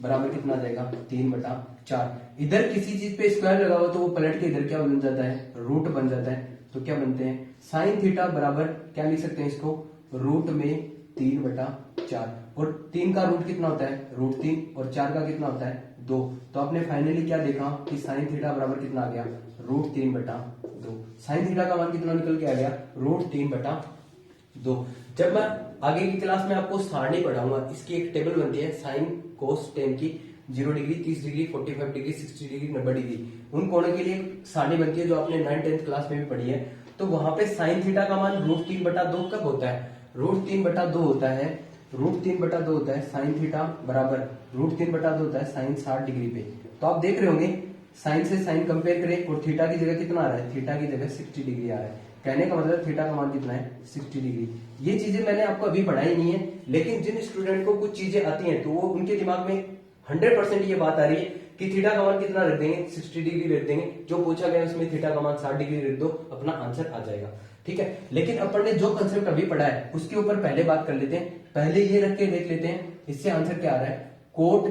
बराबर कितना आ जाएगा, 3/4। इधर किसी चीज पे स्क्वायर लगा हुआ तो वो पलट के इधर क्या बन जाता है, रूट बन जाता है, तो क्या बनते हैं, साइन थीटा बराबर क्या लिख सकते हैं इसको, रूट में 3/4, और 3 का रूट कितना होता है, √3, और 4 का कितना होता है, 2। तो आपने फाइनली क्या देखा कि साइन थीटा बराबर कितना आ गया, √3/2। साइन थीटा का मान कितना निकल के आ गया, √3/2। जब मैं आगे की क्लास में आपको सारणी पढ़ाऊंगा, इसकी एक टेबल बनती है साइन कोस टेन की, 0 degree, 30 degree, 45 degree, 60 degree, 90 degree, उन कोणों के लिए एक सारणी बनती है जो आपने 9th 10th क्लास में भी पढ़ी है। तो वहां पे साइन थीटा का मान √3/2 कब होता है, √3/2 होता है, √3/2 होता है साइन थीटा बराबर, √3/2 होता है साइन 60 डिग्री पे। तो आप देख रहे होंगे साइन से साइन कंपेयर करें और थीटा की जगह कितना आ रहा है, थीटा की जगह 60 डिग्री आ रहा है, कहने का मतलब थीटा का मान कितना है, 60 डिग्री। ये चीजें मैंने आपको अभी पढ़ाई नहीं है, लेकिन जिन स्टूडेंट को कुछ चीजें आती हैं तो वो उनके दिमाग में 100% ये बात आ रही है कि थीटा का मान कितना रख देंगे, 60 डिग्री रख देंगे, जो पूछा गया उसमें थीटा का मान 60 डिग्री रख दो, अपना आंसर आ जाएगा, ठीक है। लेकिन अपन ने जो कंसेप्ट अभी पढ़ा है उसके ऊपर पहले बात कर लेते हैं, पहले ये रख के देख लेते हैं इससे आंसर क्या आ रहा है। कोट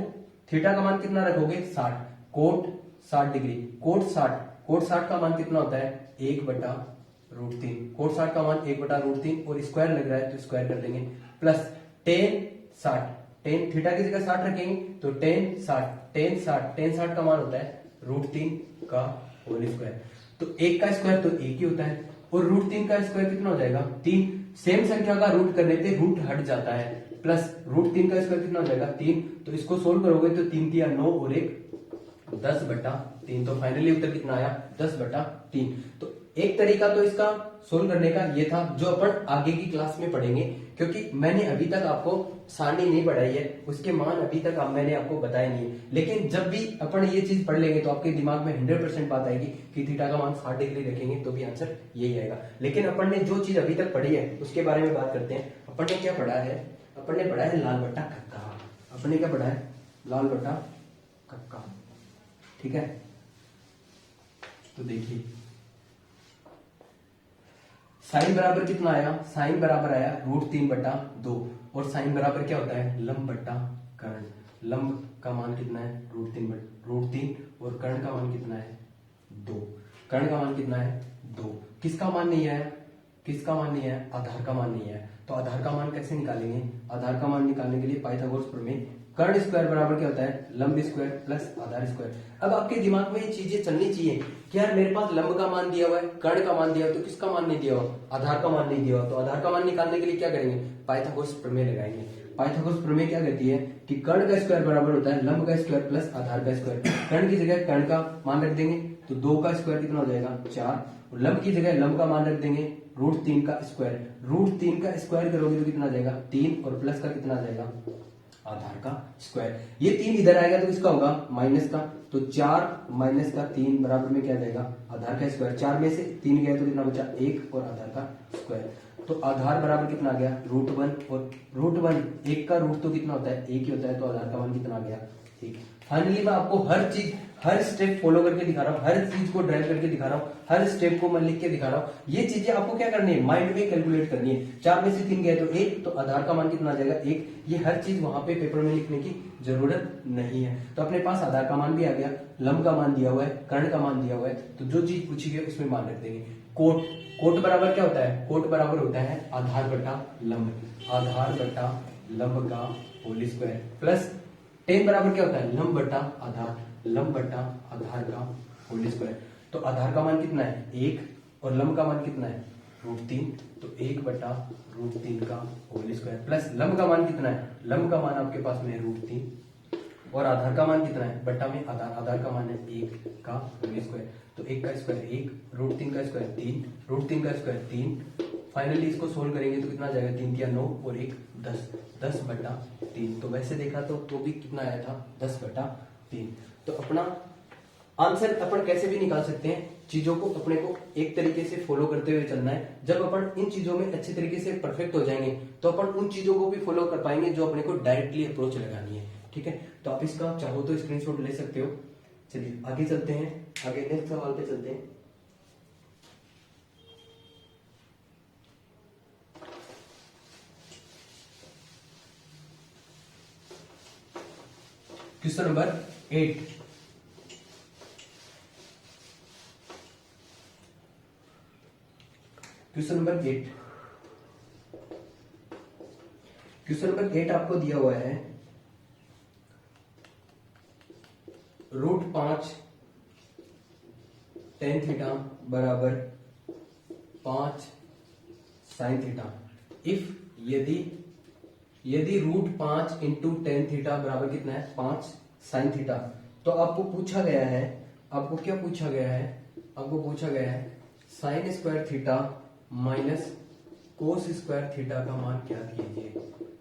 थीटा का मान कितना रखोगे, 60, कोट 60 डिग्री, कोट 60 का मान कितना होता है, 1/√3, कोट 60 का मान 1/√3, और स्क्वायर लग रहा है तो स्क्वायर कर देंगे, प्लस टेन 60, टेन थीटा की जगह 60 रखेंगे तो टेन 60 का मान होता है √3 का होल स्क्वायर, तो 1 का स्क्वायर तो 1 ही होता है, और √3 का स्क्वायर कितना हो जाएगा, 3। सेम संख्या का रूट करने पे रूट हट जाता है, प्लस √3 का स्क्वायर कितना हो जाएगा, 3। तो इसको सोल्व करोगे तो 3 3 9 और 1 10/3, तो फाइनली उत्तर कितना आया, 10/3। तो एक तरीका तो इसका सोल्व करने का ये था जो अपन आगे की क्लास में पढ़ेंगे, क्योंकि मैंने अभी तक आपको सारणी नहीं पढ़ाई है, उसके मान अभी तक मैंने आपको बताया नहीं है। लेकिन जब भी अपन ये चीज पढ़ लेंगे तो आपके दिमाग में 100% बात आएगी कि थीटा का मान 60 डिग्री रखेंगे तो भी आंसर यही आएगा। लेकिन अपन ने जो चीज अभी तक पढ़ी है उसके बारे में बात करते हैं। अपन ने क्या पढ़ा है? अपन ने पढ़ा है लाल बट्टा कक्का। अपन ने क्या पढ़ा है? लाल बट्टा कक्का। ठीक है, तो देखिए साइन बराबर कितना आया? साइन बराबर आया √3/2 और साइन बराबर क्या होता है? लंब बट्टा कर्ण। लंब का मान कितना है? √3 और कर्ण का मान कितना है? 2। कर्ण का मान कितना है? 2। किसका मान नहीं आया? किसका मान नहीं आया? आधार का मान नहीं आया। तो आधार का मान कैसे निकालेंगे? आधार का मान निकालने के लिए पाइथागोरस प्रमेय, कर्ण स्क्वायर बराबर क्या होता है? लंब स्क्वायर प्लस आधार स्क्वायर। अब आपके दिमाग में ये चीजें चलनी चाहिए कि यार मेरे पास लंब का मान दिया हुआ है, कर्ण का मान दिया हुआ, तो किसका मान नहीं दिया हुआ? आधार का मान नहीं दिया हुआ। तो आधार का मान निकालने के लिए क्या करेंगे? पाइथागोरस प्रमेय लगाएंगे। पाइथागोरस प्रमेय क्या कहती है कि कर्ण का स्क्वायर बराबर होता है लंब का स्क्वायर प्लस आधार का स्क्वायर। कर्ण की जगह कर्ण का मान रख देंगे तो 2 का स्क्वायर कितना हो जाएगा? 4। और लंब की जगह लंब का मान रख देंगे √3 का स्क्वायर। √3 का स्क्वायर करोगे तो कितना आ जाएगा? 3 और प्लस का कितना आ जाएगा? आधार का स्क्वायर। ये 3 इधर आएगा तो किसका होगा? माइनस का। तो 4 माइनस का 3 बराबर में क्या आ जाएगा? आधार का स्क्वायर। 4 में से 3 गया तो कितना बचा? 1 और आधार का स्क्वायर। तो आधार बराबर कितना आ गया? √1 और √1 1 का रूट तो कितना होता है? 1 ही होता है। तो आधार का मान कितना आ गया? 1। फाइनली मैं आपको हर चीज हर स्टेप फॉलो करके दिखा रहा हूँ, हर चीज को ड्राइव करके दिखा रहा हूँ, हर स्टेप को मैं लिख के दिखा रहा हूँ। ये चीजें आपको क्या करनी है? माइंड में कैलकुलेट करनी है। 4 में से 3 गए तो 1, तो आधार का मान कितना आ जाएगा? 1। ये हर चीज वहां पे पेपर में लिखने की जरूरत नहीं है। तो अपने पास आधार का मान भी आ गया, लंब का मान दिया हुआ है, कर्ण का मान दिया हुआ है, तो जो चीज पूछी गई उसमें मान रख देंगे। कोट बराबर क्या होता है? कोट बराबर होता है आधार बटा लंब। आधार बटा लंब का होल स्क्वायर प्लस टेन बराबर क्या होता है? लंब बटा आधार। लंब बटा आधार का होल स्क्वायर। तो आधार का मान कितना है? 1 और लंब का मान कितना है? √3। तो 1 बटा √3 का होल स्क्वायर प्लस लंब का मान कितना है? लंब का मान आपके पास में है √3 और आधार का मान कितना है? बट्टा में आधार का मान है 1 का होल स्क्वायर। तो 1 का स्क्वायर 1, √3 का स्क्वायर 3, √3 का स्क्वायर 3। फाइनली इसको सोल्व करेंगे तो कितना आ जाएगा? 3 या 9 और 1 10, 10/3। तो वैसे देखा तो भी कितना आया था? 10/3। तो अपना आंसर अपन कैसे भी निकाल सकते हैं। चीजों को अपने को एक तरीके से फॉलो करते हुए चलना है। जब अपन इन चीजों में अच्छे तरीके से परफेक्ट हो जाएंगे तो अपन उन चीजों को भी फॉलो कर पाएंगे जो अपने को डायरेक्टली अप्रोच लगानी है। ठीक है, तो आप इसका चाहो तो स्क्रीनशॉट ले सकते हो। चलिए आगे चलते हैं, आगे नेक्स्ट सवाल पे चलते हैं। Question number 8। Question number 8। Question number 8 आपको दिया हुआ है √5 tan थीटा बराबर 5 sin थीटा। इफ यदि √5 इंटू tan थीटा बराबर कितना है? 5 sin थीटा। तो आपको पूछा गया है, आपको क्या पूछा गया है? आपको पूछा गया है sin स्क्वायर थीटा माइनस कोस स्क्वायर थीटा का मान ज्ञात कीजिए।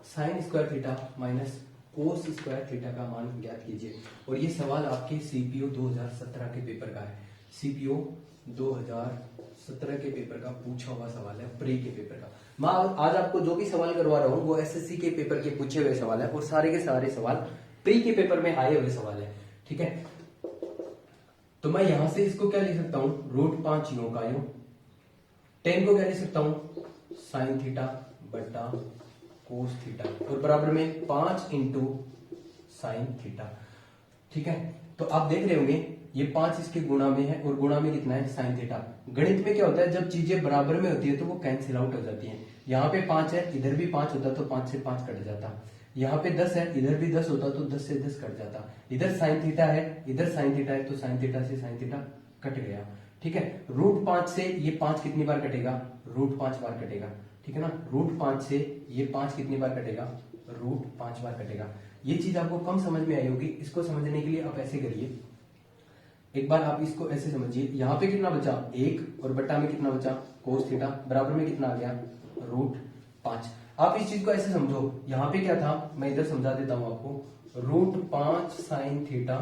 sin स्क्वायर थीटा माइनस कोस स्क्वायर थीटा का मान ज्ञात कीजिए। और ये सवाल आपके सीपीओ 2017 के पेपर का है। सीपीओ 2017 के पेपर का पूछा हुआ सवाल है, प्री के पेपर का। मैं आज आपको जो भी सवाल करवा रहा हूँ वो एसएससी के पेपर के पूछे हुए सवाल है और सारे के सारे सवाल प्री के पेपर में आए हुए सवाल है। ठीक है, तो मैं यहां से इसको क्या लिख सकता हूँ? √5 यूं का यूं। 10 को क्या लिख सकता हूँ? sin थीटा बटा कोस थीटा और बराबर में 5 इंटू साइन थीटा। ठीक है, तो आप देख रहे होंगे ये 5 इसके गुणा में है और गुणा में कितना है? sin theta. गणित में क्या होता है? जब चीजें बराबर में होती है तो वो कैंसिल आउट हो जाती हैं। यहाँ पे 5 है, इधर भी 5 होता तो 5 से 5 कट जाता। यहाँ पे 10 है, इधर भी 10 होता तो 10 से 10 कट जाता। इधर sin थीटा है, इधर sin थीटा है, तो sin थीटा से sin थीटा कट गया। ठीक है, √5 से ये 5 कितनी बार कटेगा? √5 बार कटेगा। ठीक है ना, √5 से ये 5 कितनी बार कटेगा? √5 बार कटेगा। ये चीज आपको कम समझ में आई होगी। इसको समझने के लिए आप ऐसे करिए, एक बार आप इसको ऐसे समझिए, यहाँ पे कितना बचा 1 और बट्टा में कितना बचा कोस थीटा बराबर में कितना आ गया √5। आप इस चीज को ऐसे समझो, यहाँ पे क्या था मैं इधर समझा देता हूं आपको, √5 साइन थीटा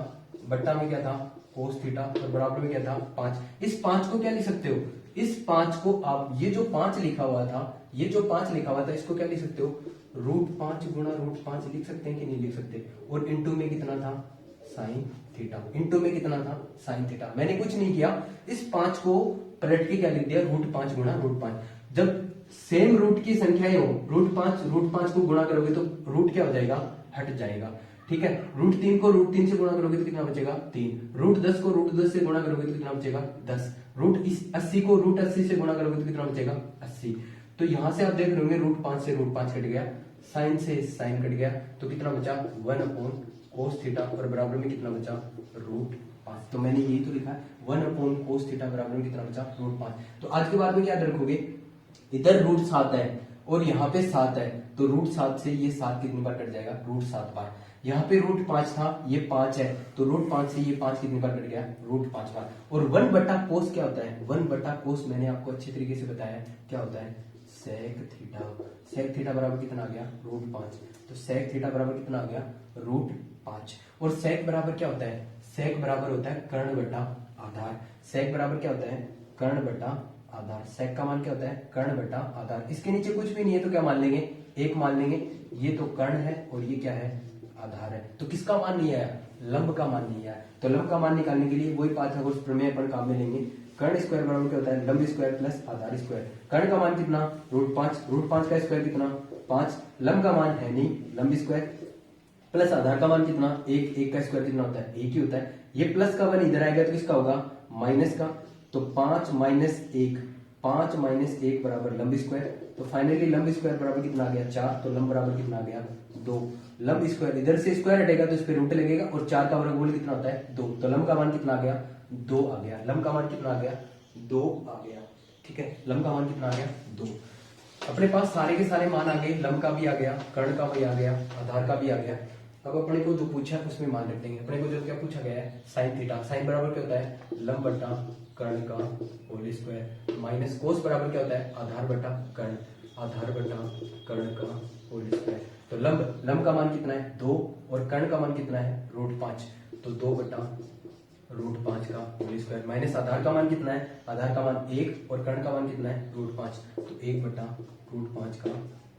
बट्टा में क्या था कोस थीटा और बराबर में क्या था 5। इस 5 को क्या लिख सकते हो, इस 5 को आप ये जो 5 लिखा हुआ था, ये जो 5 लिखा हुआ था इसको क्या लिख सकते हो √5 गुणा √5 लिख सकते हैं कि नहीं लिख सकते। और इनटू में कितना था साइन थीटा, इनटू में कितना था साइन थीटा। मैंने कुछ नहीं किया, इस 5 को पलट के क्या लिख दिया √5 गुणा √5। जब सेम रूट की संख्याएं हो √5 को गुणा करोगे तो रूट क्या हो जाएगा हट जाएगा, ठीक है। √3 को √3 से गुणा करोगे तो कितना बचेगा 3। √10 को √10 से गुणा करोगे तो कितना बचेगा 10। √80 को √80 से गुणा करोगे तो कितना बचेगा 80। तो यहां से आप देख रहे होंगे √5 से √5 कट गया, साइन से साइन कट गया, तो कितना बचा 1/cos थीटा और बराबर में कितना बचा √5। तो मैंने यही तो लिखा है 1/cos थीटा बराबर में कितना बचा √5। तो आज के बाद में क्या रखोगे, इधर √7 है और यहाँ पे 7 है, तो √7 से ये 7 कितनी बार कट जाएगा √7 बार। यहाँ पे √5 था, ये 5 है, तो √5 से ये 5 कितनी बार कट गया √5 बार। और 1/cos क्या होता है, 1/cos मैंने आपको अच्छे तरीके से बताया क्या होता है सेक थीटा। सेक थीटा बराबर कितना आ गया √5, तो सेक थीटा बराबर कितना आ गया √5। और सेक बराबर क्या होता है, सेक बराबर होता है कर्ण बटा आधार। सेक बराबर क्या होता है कर्ण बटा आधार। सेक का मान क्या होता है कर्ण बटा आधार। इसके नीचे कुछ भी नहीं है तो क्या मान लेंगे 1 मान लेंगे, ये तो कर्ण है और ये क्या है आधार है। तो किसका मान नहीं आया, लंब का मान नहीं आया। तो लंब का मान निकालने के लिए वही पाइथागोरस प्रमेय अपन काम में लेंगे। कर्ण स्क्वायर बराबर क्या होता है लंब स्क्वायर प्लस आधार स्क्वायर। कर्ण का मान कितना √5 का स्क्वायर कितना 5, लंब का मान है नहीं लंब स्क्वायर प्लस आधार का मान कितना 1 का स्क्वायर कितना होता है 1 ही होता है। ये प्लस का 1 इधर आएगा तो किसका होगा माइनस का, तो 5 - 1 5 - 1 बराबर लंब स्क्वायर। तो फाइनली लंब स्क्वायर बराबर कितना आ गया 4, तो लंब बराबर कितना आ गया 2। लंब स्क्वायर इधर से स्क्वायर हटेगा तो इस पे रूट लगेगा और 4 का वर्गमूल कितना होता है 2, तो लंब का मान कितना आ गया 2 आ गया। लंब का मान कितना आ गया 2 आ गया, ठीक है। लंब का मान कितना आ गया 2। अपने पास सारे के सारे मान आ गए, लंब का भी आ गया, कर्ण का भी आ गया, आधार का भी आ गया। अब अपने को जो पूछा है उसमें मान रख देंगे। अपने को जो क्या पूछा गया है साइन थीटा, साइन बराबर क्या होता है लंब बटा कर्ण का होल स्क्वायर माइनस कोस बराबर क्या होता है आधार बटा कर्ण, आधार बटा कर्ण का होल स्क्वायर। तो लंब का मान कितना है 2 और कर्ण का मान कितना है √5, तो 2 बटा √5 का होल स्क्वायर माइनस आधार का मान कितना है, आधार का मान 1 और कर्ण का मान कितना है √5, तो 1 बटा √5 का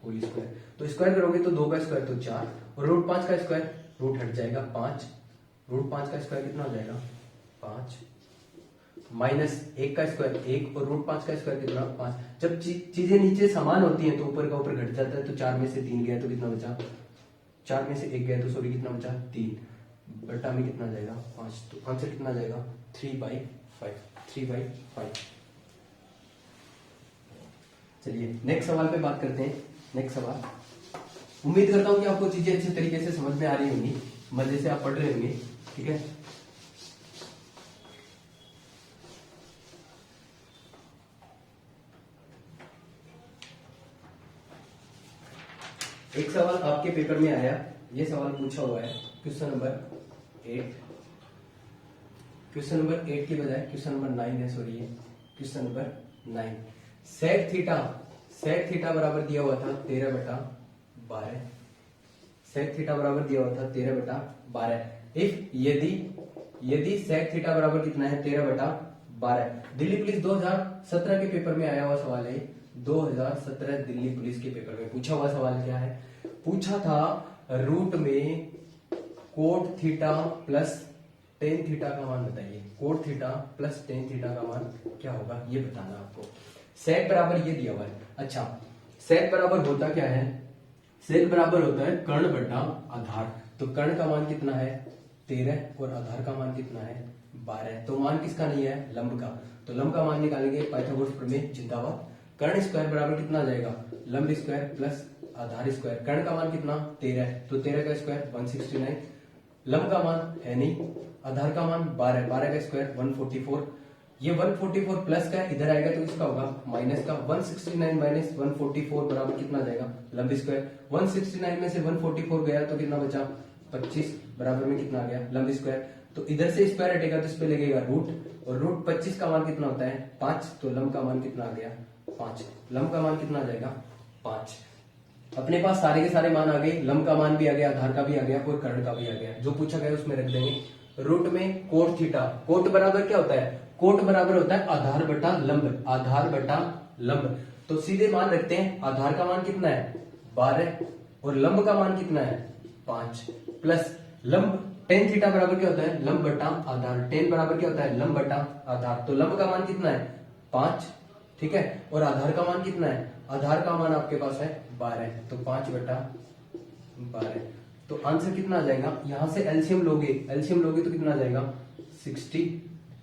होल स्क्वायर। तो स्क्वायर करोगे तो 2 का स्क्वायर तो 4 और √5 का स्क्वायर रूट हट जाएगा 5, √5 का स्क्वायर कितना हो जाएगा 5 माइनस 1 का स्क्वायर 1 और √5 का स्क्वायर कितना 5। जब चीजें नीचे समान होती हैं तो ऊपर का ऊपर घट जाता है, तो 4 में से 3 गया तो कितना बचा 4 में से 1 गया तो सॉरी कितना बचा 3 बटा में कितना जाएगा 5, तो आंसर कितना जाएगा 3/5। चलिए नेक्स्ट सवाल पे बात करते हैं। नेक्स्ट सवाल, उम्मीद करता हूं कि आपको चीजें अच्छे तरीके से समझ में आ रही होंगी, मजे से आप पढ़ रहे होंगे, ठीक है। एक सवाल आपके पेपर में आया, ये सवाल पूछा हुआ है क्वेश्चन नंबर 8, क्वेश्चन नंबर 8 के बजाय क्वेश्चन नंबर 9 है, सॉरी ये क्वेश्चन नंबर 9। सेक थीटा बराबर दिया हुआ था 13/12। सेक थीटा बराबर दिया हुआ था 13/12। इफ यदि सेक थीटा बराबर कितना है 13/12। दिल्ली पुलिस 2017 के पेपर में आया हुआ सवाल है, 2017 दिल्ली पुलिस के पेपर में पूछा हुआ सवाल क्या है, पूछा था रूट में cot theta plus tan theta का मान बताइए। Cot theta plus tan theta का मान क्या होगा ये बताना आपको। सेक बराबर ये दिया हुआ है। अच्छा, सेक बराबर होता क्या है, सेक बराबर होता है कर्ण बटा आधार। तो कर्ण का मान कितना है 13 और आधार का मान कितना है 12। तो मान किसका नहीं है लंब का, तो लंब का मान निकालेंगे पाइथागोरस प्रमेय जिंदाबाद। कर्ण स्क्वायर बराबर कितना आ जाएगा लंब स्क्वायर प्लस आधार स्क्वायर। कर्ण का मान कितना 13, तो 13 का स्क्वायर 169। लंब का मान है नहीं, आधार का मान 12, 12 का स्क्वायर 144। ये 144 प्लस का इधर आएगा तो इसका होगा माइनस का। 169 माइनस 144 बराबर कितना आ जाएगा लंब स्क्वायर। 169 में से 144 गया तो कितना बचा 25 बराबर में कितना आ गया लंब स्क्वायर। तो इधर से स्क्वायर हटेगा तो इस पे लगेगा रूट, और रूट 25 का मान कितना होता है 5, तो लंब का मान कितना आ गया 5, लंब का मान कितना आ जाएगा 5। अपने पास सारे के सारे मान आ गए, लंब का मान भी आ गया, आधार का भी आ गया और कर्ण का भी आ गया। जो पूछा गया उसमें रख देंगे। रूट में कोट थीटा, कोट बराबर क्या होता है, कोट बराबर होता है आधार बटा लंब, आधार बटा लंब। तो सीधे मान रखते हैं, आधार का मान कितना है 12 और लंब का मान कितना है 5, प्लस लंब टेन थीटा बराबर क्या होता है लंब बटा आधार, टेन बराबर क्या होता है लंब बटा आधार। तो लंब का मान कितना है 5, ठीक है, और आधार का मान कितना है, आधार का मान आपके पास है 12, तो 5 बटा 12। तो आंसर कितना आ जाएगा, यहां से एलसीएम लोगे, एलसीएम लोगे तो कितना आ जाएगा 60,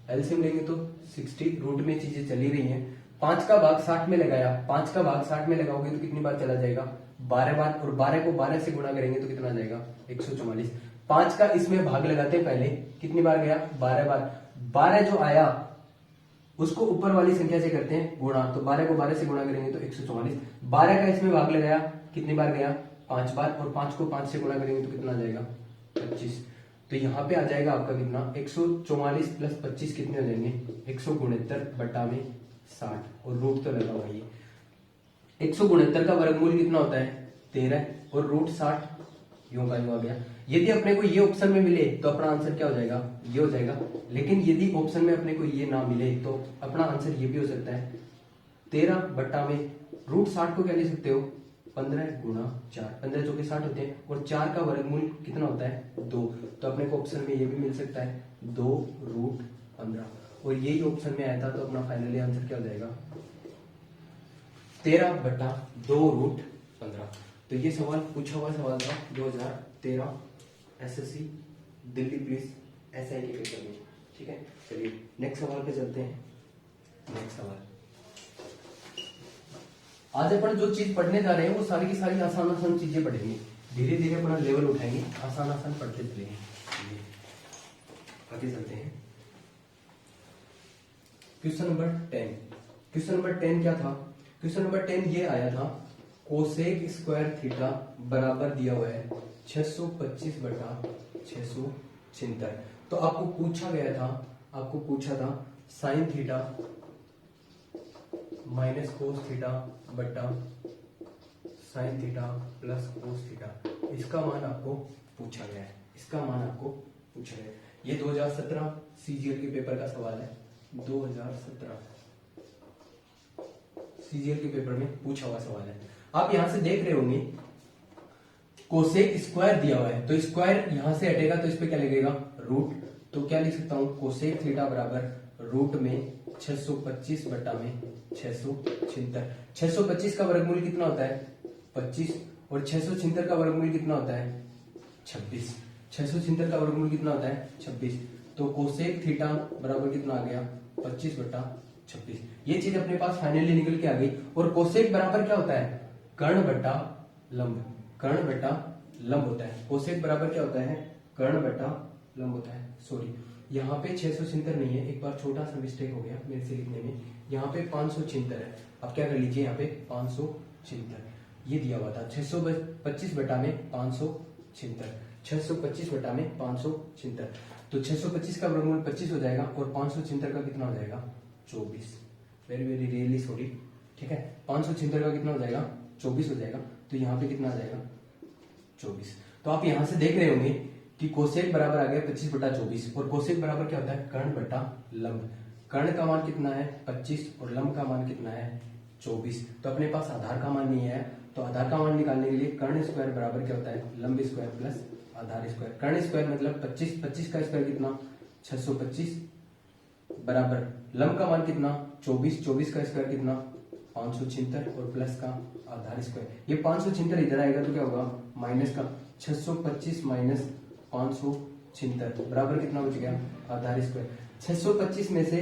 एलसीएम लेंगे तो 60। रूट में चीजें चली रही हैं, 5 का भाग 60 में लगाया, 5 का भाग 60 में लगाओगे तो कितनी बार चला जाएगा 12 बार, और 12 को 12 से गुणा करेंगे तो कितना आ जाएगा 144। 5 का इसमें भाग लगाते हैं पहले, कितनी बार गया 12 बार, 12 जो आया उसको ऊपर वाली संख्या से करते हैं गुणा, तो 12 को 12 से गुणा करेंगे तो 144। 12 का इसमें भाग लगाया, कितनी बार गया 5 बार, और 5 को 5 से गुणा करेंगे तो कितना आ जाएगा 25। तो यहाँ पे आ जाएगा आपका कितना 144 प्लस 25 कितने हो जाएंगे 169 बटा में 60, और रूट तो लगा हुआ है। 169 का वर्गमूल कितना होता है 13, और रूट 60 यूं का यूं आ गया। यदि अपने को ये ऑप्शन में मिले तो अपना आंसर क्या हो जाएगा ये हो जाएगा, लेकिन यदि ऑप्शन में अपने को ये ना मिले तो अपना आंसर ये भी हो सकता है 13 बट्टा में रूट 60 को क्या ले सकते हो 15 गुणा 4, 15 चौके 60 होते हैं, और 4 का वर्गमूल कितना होता है 2, तो अपने को ऑप्शन में ये भी मिल सकता है 2 रूट 15, और यही ऑप्शन में आया था। तो अपना फाइनली आंसर क्या हो जाएगा 13 बट्टा 2 रूट 15। तो ये सवाल पूछा हुआ सवाल था 2013 एसएससी दिल्ली पुलिस एसआई के पेपर में, ठीक है। चलिए नेक्स्ट सवाल पे चलते हैं। नेक्स्ट सवाल, आज अपन जो चीज पढ़ने जा रहे हैं वो सारी की सारी आसान आसान चीजें पढ़ेंगे, धीरे धीरे अपना लेवल उठाएंगे, आसान आसान पढ़ते चलेंगे। आगे चलते हैं। क्वेश्चन नंबर 10, क्वेश्चन नंबर 10 क्या था, क्वेश्चन नंबर 10 ये आया था कोसेक स्क्वायर थीटा बराबर दिया हुआ है 625 बटा 676। तो आपको पूछा गया था, आपको पूछा था sine theta minus cos theta बटा sine theta plus cos theta, इसका मान आपको पूछा गया है, इसका मान आपको पूछा गया है। ये 2017 सीजीएल के पेपर का सवाल है, 2017 सीजीएल के पेपर में पूछा हुआ सवाल है। आप यहां से देख रहे होंगे कोसेक स्क्वायर दिया हुआ है, तो स्क्वायर यहां से हटेगा तो इस पे क्या लगेगा रूट, तो क्या लिख सकता हूं कोसेक थीटा बराबर रूट में 625 बटा में 676। 625 का वर्गमूल कितना होता है 25, और 676 का वर्गमूल कितना होता है 26। 676 का वर्गमूल कितना होता है 26, तो कोसेक थीटा बराबर कितना आ गया 25 बटा 26। ये चीज अपने पास फाइनली निकल के आ गई। और कोसेक बराबर क्या होता है कर्ण बटा लंब, कर्ण बटा लंब होता है। कोसेक बराबर क्या होता है कर्ण बटा लंब होता है। सॉरी यहाँ पे 676 नहीं है, एक बार छोटा सा मिस्टेक हो गया मेरे से लिखने में, यहाँ पे 576 है। अब क्या कर लीजिए यहाँ पे 576 ये दिया हुआ था 625 बटा में 576, 625 बटा में 576, तो 625 का वर्गमूल 25 हो जाएगा और 576 का कितना हो जाएगा 24। वेरी वेरी रियली सॉरी, ठीक है। 576 का कितना हो जाएगा 24 हो जाएगा, तो यहाँ पे कितना आ जाएगा 24। तो आप यहां से देख रहे होंगे कि कोसेक बराबर आ गया 25 बटा 24, और कोसेक बराबर क्या होता है कर्ण बटा लंब। कर्ण का मान कितना है 25 और लंब का मान कितना है 24। तो अपने पास आधार का मान नहीं है, तो आधार का मान निकालने के लिए कर्ण स्क्वायर बराबर क्या होता है लंब स्क्वायर प्लस आधार स्क्वायर। कर्ण स्क्वायर मतलब 25, 25 का स्क्वायर कितना 625 बराबर लंब का मान कितना 24, 24 का स्क्वायर कितना 576 और प्लस का आधार स्क्वायर। ये 576 इधर आएगा तो क्या होगा माइनस का 625 माइनस 576 बराबर कितना बच गया आधार स्क्वायर। 625 में से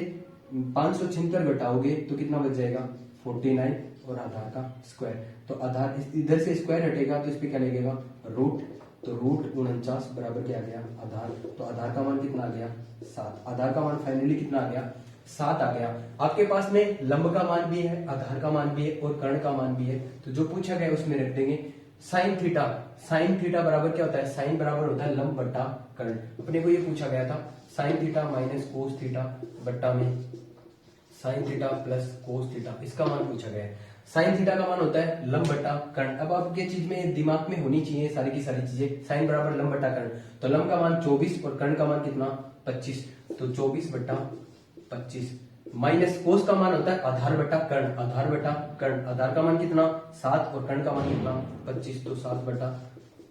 576 घटाओगे तो कितना बच जाएगा 49 और आधार का स्क्वायर। तो आधार इधर से स्क्वायर हटेगा तो इस पे क्या लगेगा रूट, तो रूट 49 बराबर क्या आ गया आधार। तो आधार का मान कितना आ गया 7। आधार का मान फाइनली कितना आ गया 7 आ गया। आपके पास में लंब का मान भी है, आधार का मान भी है और कर्ण का मान भी है, तो जो पूछा गया उसमें रख देंगे। साइन थीटा बराबर क्या होता है, साइन बराबर होता है लंब बट्टा कर्ण। अपने को ये पूछा गया था sine theta minus cos theta बट्टा में sign theta plus cos theta, इसका मान पूछा गया है। साइन थीटा का मान होता है लंब बट्टा कर्ण। अब आपके चीज में दिमाग में होनी चाहिए सारी की सारी चीजें। साइन बराबर लंब बट्टा कर्ण, तो लंब का मान 24 और कर्ण का मान कितना 25, तो 24 बट्टा 25 माइनस कोस का मान होता है आधार बट्टा कर्ण, आधार बट्टा कर्ण, आधार का मान कितना 7 और कर्ण का मान कितना 25, तो 7 बट्टा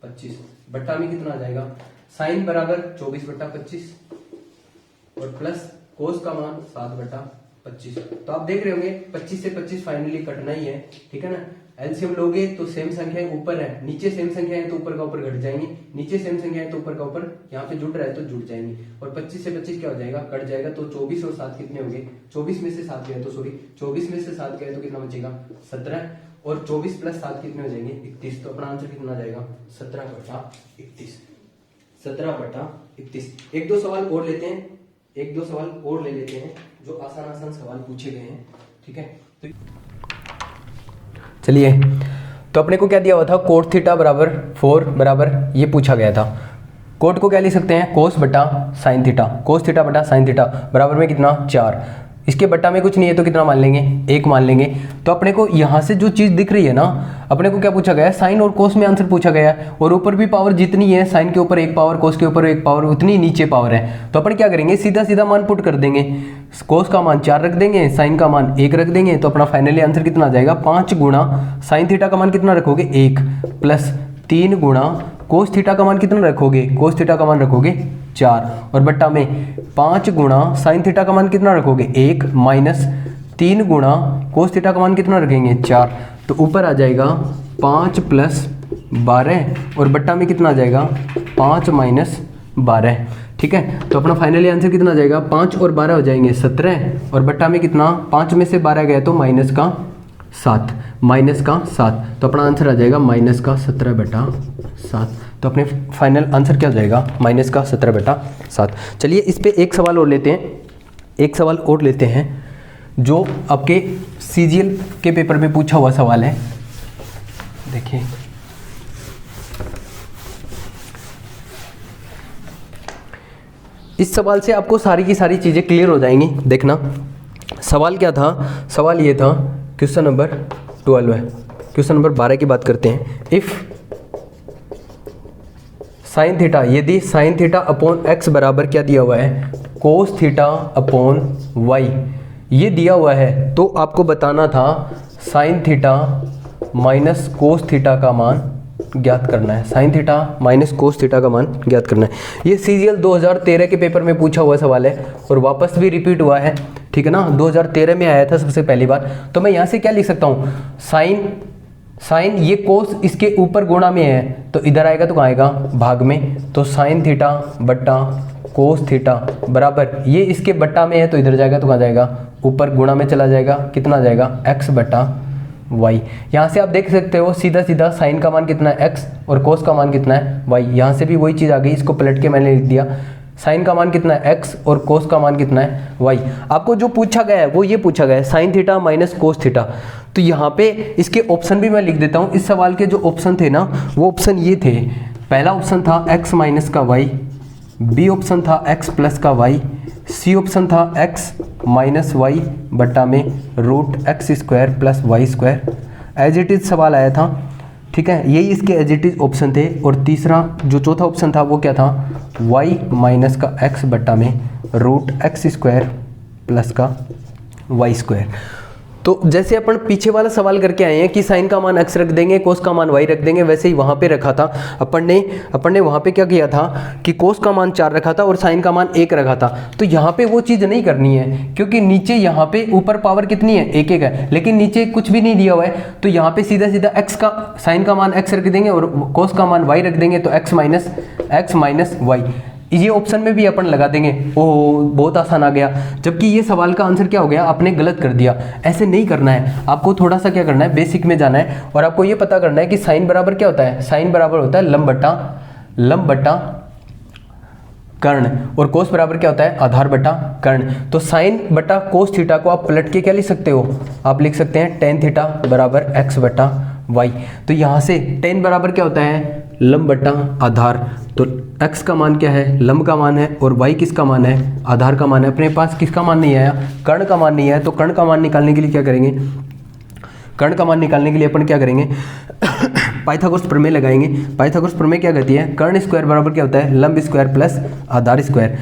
25 बट्टा में कितना आ जाएगा, साइन बराबर 24 बट्टा 25 और प्लस कोस का मान 7 बट्टा 25। तो आप देख रहे होंगे 25 से 25 फाइनली कटना ही है, ठीक है ना। एलसीएम लोगे तो सेम संख्या ऊपर है, नीचे सेम संख्या है तो ऊपर का ऊपर घट जाएंगी, नीचे सेम संख्या है तो ऊपर का ऊपर यहाँ पे जुड़ रहा है तो जुड़ जाएंगी। और 25 से 25 क्या हो जाएगा, कट जाएगा। तो 24 और 7 कितने होंगे, 24 में से 7 गए तो सॉरी 24 में से 7 गए तो कितना बचेगा 17, और 24 प्लस 7 कितने हो जाएंगे 31। तो अपना आंसर कितना आ जाएगा 17 बटा 31, 17 बटा 31। एक दो सवाल और लेते हैं, एक दो सवाल और ले लेते हैं जो आसान आसान सवाल पूछे गए हैं, ठीक है। तो चलिए, तो अपने को क्या दिया हुआ था, कोट थीटा बराबर 4 बराबर ये पूछा गया था। कोट को क्या लिख सकते हैं, कोस बटा साइन थीटा, कोस थीटा बटा साइन थीटा बराबर में कितना 4। इसके बट्टा में कुछ नहीं है तो कितना मान लेंगे 1 मान लेंगे। तो अपने को यहाँ से जो चीज़ दिख रही है ना, अपने को क्या पूछा गया है, साइन और कोस में आंसर पूछा गया है, और ऊपर भी पावर जितनी है, साइन के ऊपर 1 पावर, कोस के ऊपर 1 पावर, उतनी नीचे पावर है। तो अपन क्या करेंगे, सीधा सीधा मान पुट कर देंगे, कोस का मान 4 रख देंगे, साइन का मान 1 रख देंगे। तो अपना फाइनली आंसर कितना आ जाएगा, 5 गुणा साइन थीटा का मान कितना रखोगे 1 प्लस 3 गुणा कोस थीटा का मान कितना रखोगे, कोस थीटा का मान रखोगे 4, और बट्टा में 5 गुणा साइन थीटा का मान कितना रखोगे 1 माइनस 3 गुणा कोस थीटा का मान कितना रखेंगे 4। तो ऊपर आ जाएगा 5 प्लस 12 और बट्टा में कितना आ जाएगा 5 माइनस 12, ठीक है। तो अपना फाइनली आंसर कितना आ जाएगा, 5 और 12 हो जाएंगे 17, और बट्टा में कितना 5 में से 12 गया तो माइनस का 7, माइनस का 7। तो अपना आंसर आ जाएगा माइनस का 17 बटा 7। तो अपने फाइनल आंसर क्या हो जाएगा, माइनस का 17 बटा 7। चलिए इस पे एक सवाल और लेते हैं, एक सवाल और लेते हैं जो आपके सीजीएल के पेपर में पूछा हुआ सवाल है। देखिए इस सवाल से आपको सारी की सारी चीज़ें क्लियर हो जाएंगी। देखना सवाल क्या था, सवाल ये था, क्वेश्चन नंबर 12 है। क्वेश्चन नंबर 12 की बात करते हैं। इफ़ साइन थीटा, यदि साइन थीटा अपॉन एक्स बराबर क्या दिया हुआ है, कोस थीटा अपॉन वाई, ये दिया हुआ है, तो आपको बताना था sine theta minus cos theta का मान ज्ञात करना है। Sine theta minus cos theta का मान ज्ञात करना है। ये सीजीएल 2013 के पेपर में पूछा हुआ सवाल है और वापस भी रिपीट हुआ है, ठीक है ना। 2013 में आया था सबसे पहली बार। तो मैं यहाँ से क्या लिख सकता हूँ, साइन ये कोस इसके ऊपर गुणा में है तो इधर आएगा तो कहाँ आएगा भाग में। तो साइन थीटा बट्टा कोस थीटा बराबर, ये इसके बट्टा में है तो इधर जाएगा तो कहाँ जाएगा ऊपर गुणा में चला जाएगा, कितना आ जाएगा x बट्टा y। यहाँ से आप देख सकते हो सीधा सीधा साइन का मान कितना है x और कोस का मान कितना है y। यहाँ से भी वही चीज़ आ गई, इसको पलट के मैंने लिख दिया, साइन का मान कितना है x और कोस का मान कितना है y। आपको जो पूछा गया है वो ये पूछा गया है sine theta minus cos theta. तो यहाँ पे इसके ऑप्शन भी मैं लिख देता हूँ। इस सवाल के जो ऑप्शन थे ना, वो ऑप्शन ये थे। पहला ऑप्शन था x माइनस का y, बी ऑप्शन था x प्लस का y, सी ऑप्शन था x माइनस वाई बट्टा में root x square plus y square. As it is सवाल आया था, ठीक है, यही इसके एज इट इज ऑप्शन थे। और तीसरा जो चौथा ऑप्शन था वो क्या था, y माइनस का x बट्टा में रूट एक्स स्क्वायर प्लस का वाई स्क्वायर। तो जैसे अपन पीछे वाला सवाल करके आए हैं कि साइन का मान x रख देंगे, कोस का मान y रख देंगे, वैसे ही वहाँ पे रखा था अपन ने वहाँ पे क्या किया था कि कोस का मान 4 रखा था और साइन का मान 1 रखा था। तो यहाँ पे वो चीज़ नहीं करनी है, क्योंकि नीचे यहाँ पे ऊपर पावर कितनी है 1 1 है, लेकिन नीचे कुछ भी नहीं दिया हुआ है। तो यहाँ पे सीधा सीधा x का साइन का मान x रख देंगे और कोस का मान y रख देंगे, तो x माइनस y ये ऑप्शन में भी अपन लगा देंगे। ओह बहुत आसान आ गया। जबकि ये सवाल का आंसर क्या हो गया, आपने गलत कर दिया। ऐसे नहीं करना है, आपको थोड़ा सा क्या करना है, बेसिक में जाना है और आपको ये पता करना है कि साइन बराबर क्या होता है। साइन बराबर होता है लंब बट्टा कर्ण, और कोस बराबर क्या होता है, आधार बट्टा कर्ण। तो साइन बट्टा कोस थीटा को आप पलट के क्या लिख सकते हो, आप लिख सकते हैं टेन थीटा बराबर x बट्टा y। तो यहाँ से tan बराबर क्या होता है, लंब बटा आधार। तो x का मान क्या है, लंब का मान है, और y किसका मान है, आधार का मान है। अपने पास किसका मान नहीं आया, कर्ण का मान नहीं आया। तो कर्ण का मान निकालने के लिए क्या करेंगे, कर्ण का मान निकालने के लिए अपन क्या करेंगे पाइथागोरस प्रमेय लगाएंगे। पाइथागोरस प्रमेय क्या कहती है, कर्ण स्क्वायर बराबर क्या होता है, लंब स्क्वायर प्लस आधार स्क्वायर।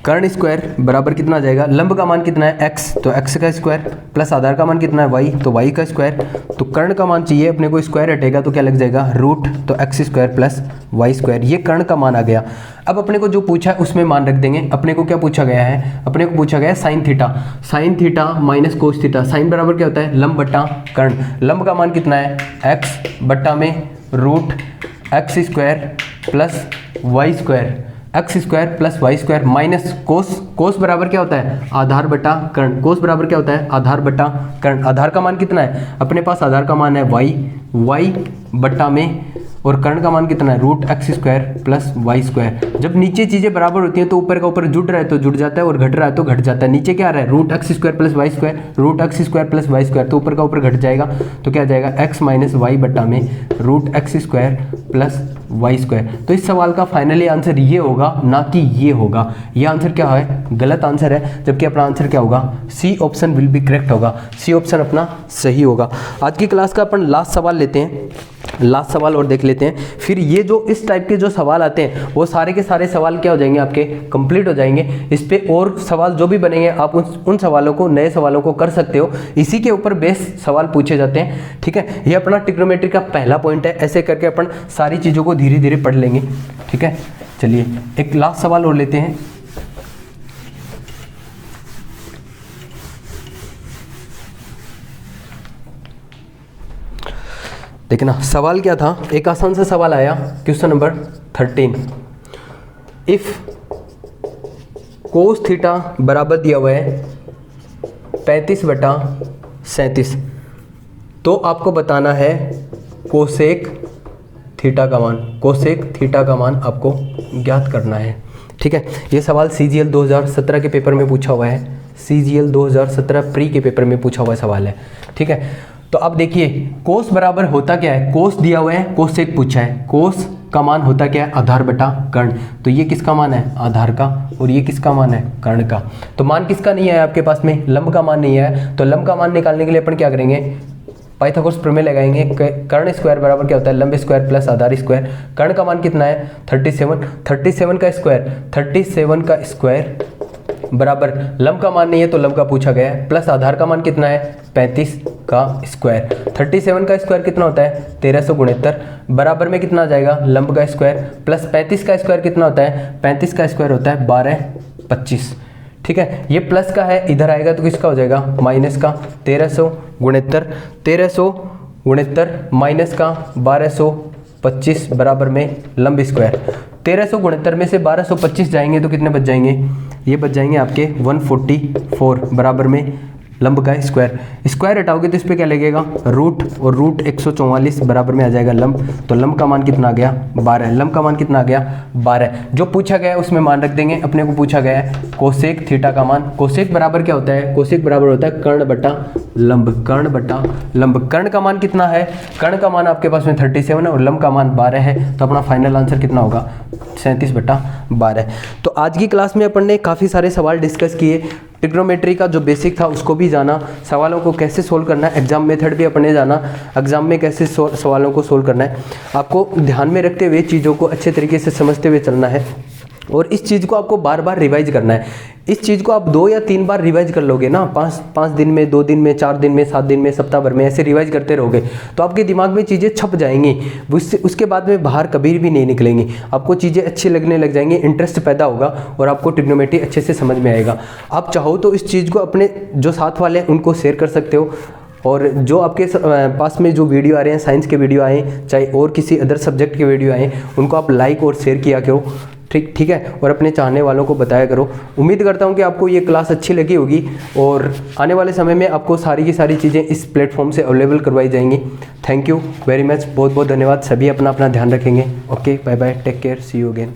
कर्ण स्क्वायर बराबर कितना आ जाएगा, लंब का मान कितना है x, तो x का स्क्वायर प्लस आधार का मान कितना है y, तो y का स्क्वायर। तो कर्ण का मान चाहिए अपने को, स्क्वायर हटेगा तो क्या लग जाएगा रूट, तो x square plus y square. ये कर्ण का मान आ गया। अब अपने को जो पूछा है उसमें मान रख देंगे। अपने को क्या पूछा गया है, अपने को पूछा गया है sine theta. Sine theta minus cos theta. Sine बराबर क्या होता है, लंब बटा कर्ण। लंब का मान कितना है, x बट्टा में root x square plus y square, x square plus y square minus cos. Cos बराबर क्या होता है, आधार बटा कर्ण। कोस बराबर क्या होता है, आधार बटा कर्ण। आधार का मान कितना है, अपने पास आधार का मान है वाई, वाई बट्टा में, और कर्ण का मान कितना है, root x square plus y square. जब नीचे चीज़ें बराबर होती हैं तो ऊपर का ऊपर जुड़ रहा है तो जुड़ जाता है, और घट रहा है तो घट जाता है। नीचे क्या आ रहा है, root x square plus y square, root x square plus y square, तो ऊपर का ऊपर घट जाएगा तो क्या आ जाएगा, एक्स माइनस वाई बट्टा में root x square plus y square. तो इस सवाल का फाइनली आंसर ये होगा, ना कि ये होगा। ये आंसर क्या है, गलत आंसर है, जबकि अपना आंसर क्या होगा, C option will be correct होगा। सी ऑप्शन अपना सही होगा। आज की क्लास का अपन लास्ट सवाल लेते हैं, लास्ट सवाल और देख लेते हैं। फिर ये जो इस टाइप के जो सवाल आते हैं वो सारे के सारे सवाल क्या हो जाएंगे, आपके कंप्लीट हो जाएंगे। इस पे और सवाल जो भी बनेंगे आप उन सवालों को, नए सवालों को कर सकते हो। इसी के ऊपर बेस सवाल पूछे जाते हैं, ठीक है। ये अपना ट्रिग्नोमेट्री का पहला पॉइंट है। ऐसे करके अपन सारी चीज़ों को धीरे धीरे पढ़ लेंगे, ठीक है। चलिए एक लास्ट सवाल और लेते हैं। देखना सवाल क्या था, एक आसान सा सवाल आया, question number 13। If cos theta बराबर दिया हुआ है 35/37, तो आपको बताना है कोसेक थीटा का मान। कोसेक थीटा का मान आपको ज्ञात करना है, ठीक है। ये सवाल CGL 2017 के पेपर में पूछा हुआ है। CGL 2017 प्री के पेपर में पूछा हुआ सवाल है, ठीक है। तो अब देखिए कोस बराबर होता क्या है, कोस दिया हुआ है, कोसेक पूछा है। कोस का मान होता क्या है, आधार बटा कर्ण। तो ये किसका मान है, आधार का, और ये किसका मान है, कर्ण का। तो मान किसका नहीं है आपके पास में, लंब का मान नहीं है। तो लंब का मान निकालने के लिए अपन क्या करेंगे, पाइथागोरस प्रमेय लगाएंगे। कर्ण स्क्वायर बराबर क्या होता है, लंब स्क्वायर प्लस आधार स्क्वायर। कर्ण का मान कितना है 37, 37 का स्क्वायर, 37 का स्क्वायर बराबर लंब का मान नहीं है तो लंब का पूछा गया है, प्लस आधार का मान कितना है 35 का स्क्वायर। 37 का स्क्वायर कितना होता है 1369, बराबर में कितना आ जाएगा, लंब का स्क्वायर प्लस 35 का स्क्वायर कितना होता है, 35 का स्क्वायर होता है 1225, ठीक है। ये प्लस का है, इधर आएगा तो किसका हो जाएगा, माइनस का। 1369 माइनस का 1225 बराबर में लंब स्क्वायर। 1369 में से 1225 जाएंगे तो कितने बच जाएंगे, ये बच जाएंगे आपके 144 बराबर में लंब का स्क्वायर। स्क्वायर हटाओगे तो इस पर क्या लगेगा, रूट, और रूट 144 बराबर में आ जाएगा लंब। तो लंब का मान कितना आ गया 12, लंब का मान कितना आ गया 12। जो पूछा गया है उसमें मान रख देंगे। अपने को पूछा गया है कोसेक थीटा का मान। कोसेक बराबर क्या होता है, कोसेक बराबर होता है कर्ण बटा लंब, कर्ण बटा लंब। कर्ण का मान कितना है, कर्ण का मान आपके पास में 37 है और लंब का मान 12 है। तो अपना फाइनल आंसर कितना होगा 37/12। तो आज की क्लास में अपन ने काफ़ी सारे सवाल डिस्कस किए। ट्रिग्नोमेट्री का जो बेसिक था उसको भी जाना, सवालों को कैसे सोल्व करना है, एग्जाम मेथड भी अपने जाना, एग्जाम में कैसे सवालों को सोल्व करना है। आपको ध्यान में रखते हुए चीज़ों को अच्छे तरीके से समझते हुए चलना है, और इस चीज़ को आपको बार बार रिवाइज करना है। इस चीज़ को आप 2 या 3 बार रिवाइज कर लोगे ना, 5 दिन में, 2 दिन में, 4 दिन में, 7 दिन में, सप्ताह भर में, ऐसे रिवाइज करते रहोगे तो आपके दिमाग में चीज़ें छप जाएंगी। उसके बाद में बाहर कभी भी नहीं निकलेंगी। आपको चीज़ें अच्छी लगने लग जाएंगी, इंटरेस्ट पैदा होगा और आपको ट्रिग्नोमेट्री अच्छे से समझ में आएगा। आप चाहो तो इस चीज़ को अपने जो साथ वाले हैं उनको शेयर कर सकते हो, और जो आपके पास में जो वीडियो आ रहे हैं, साइंस के वीडियो आए, चाहे और किसी अदर सब्जेक्ट के वीडियो आए, उनको आप लाइक और शेयर किया करो, ठीक है। और अपने चाहने वालों को बताया करो। उम्मीद करता हूँ कि आपको ये क्लास अच्छी लगी होगी, और आने वाले समय में आपको सारी की सारी चीज़ें इस प्लेटफॉर्म से अवेलेबल करवाई जाएंगी। थैंक यू वेरी मच, बहुत बहुत धन्यवाद। सभी अपना अपना ध्यान रखेंगे। Okay, bye bye, take care, see you again.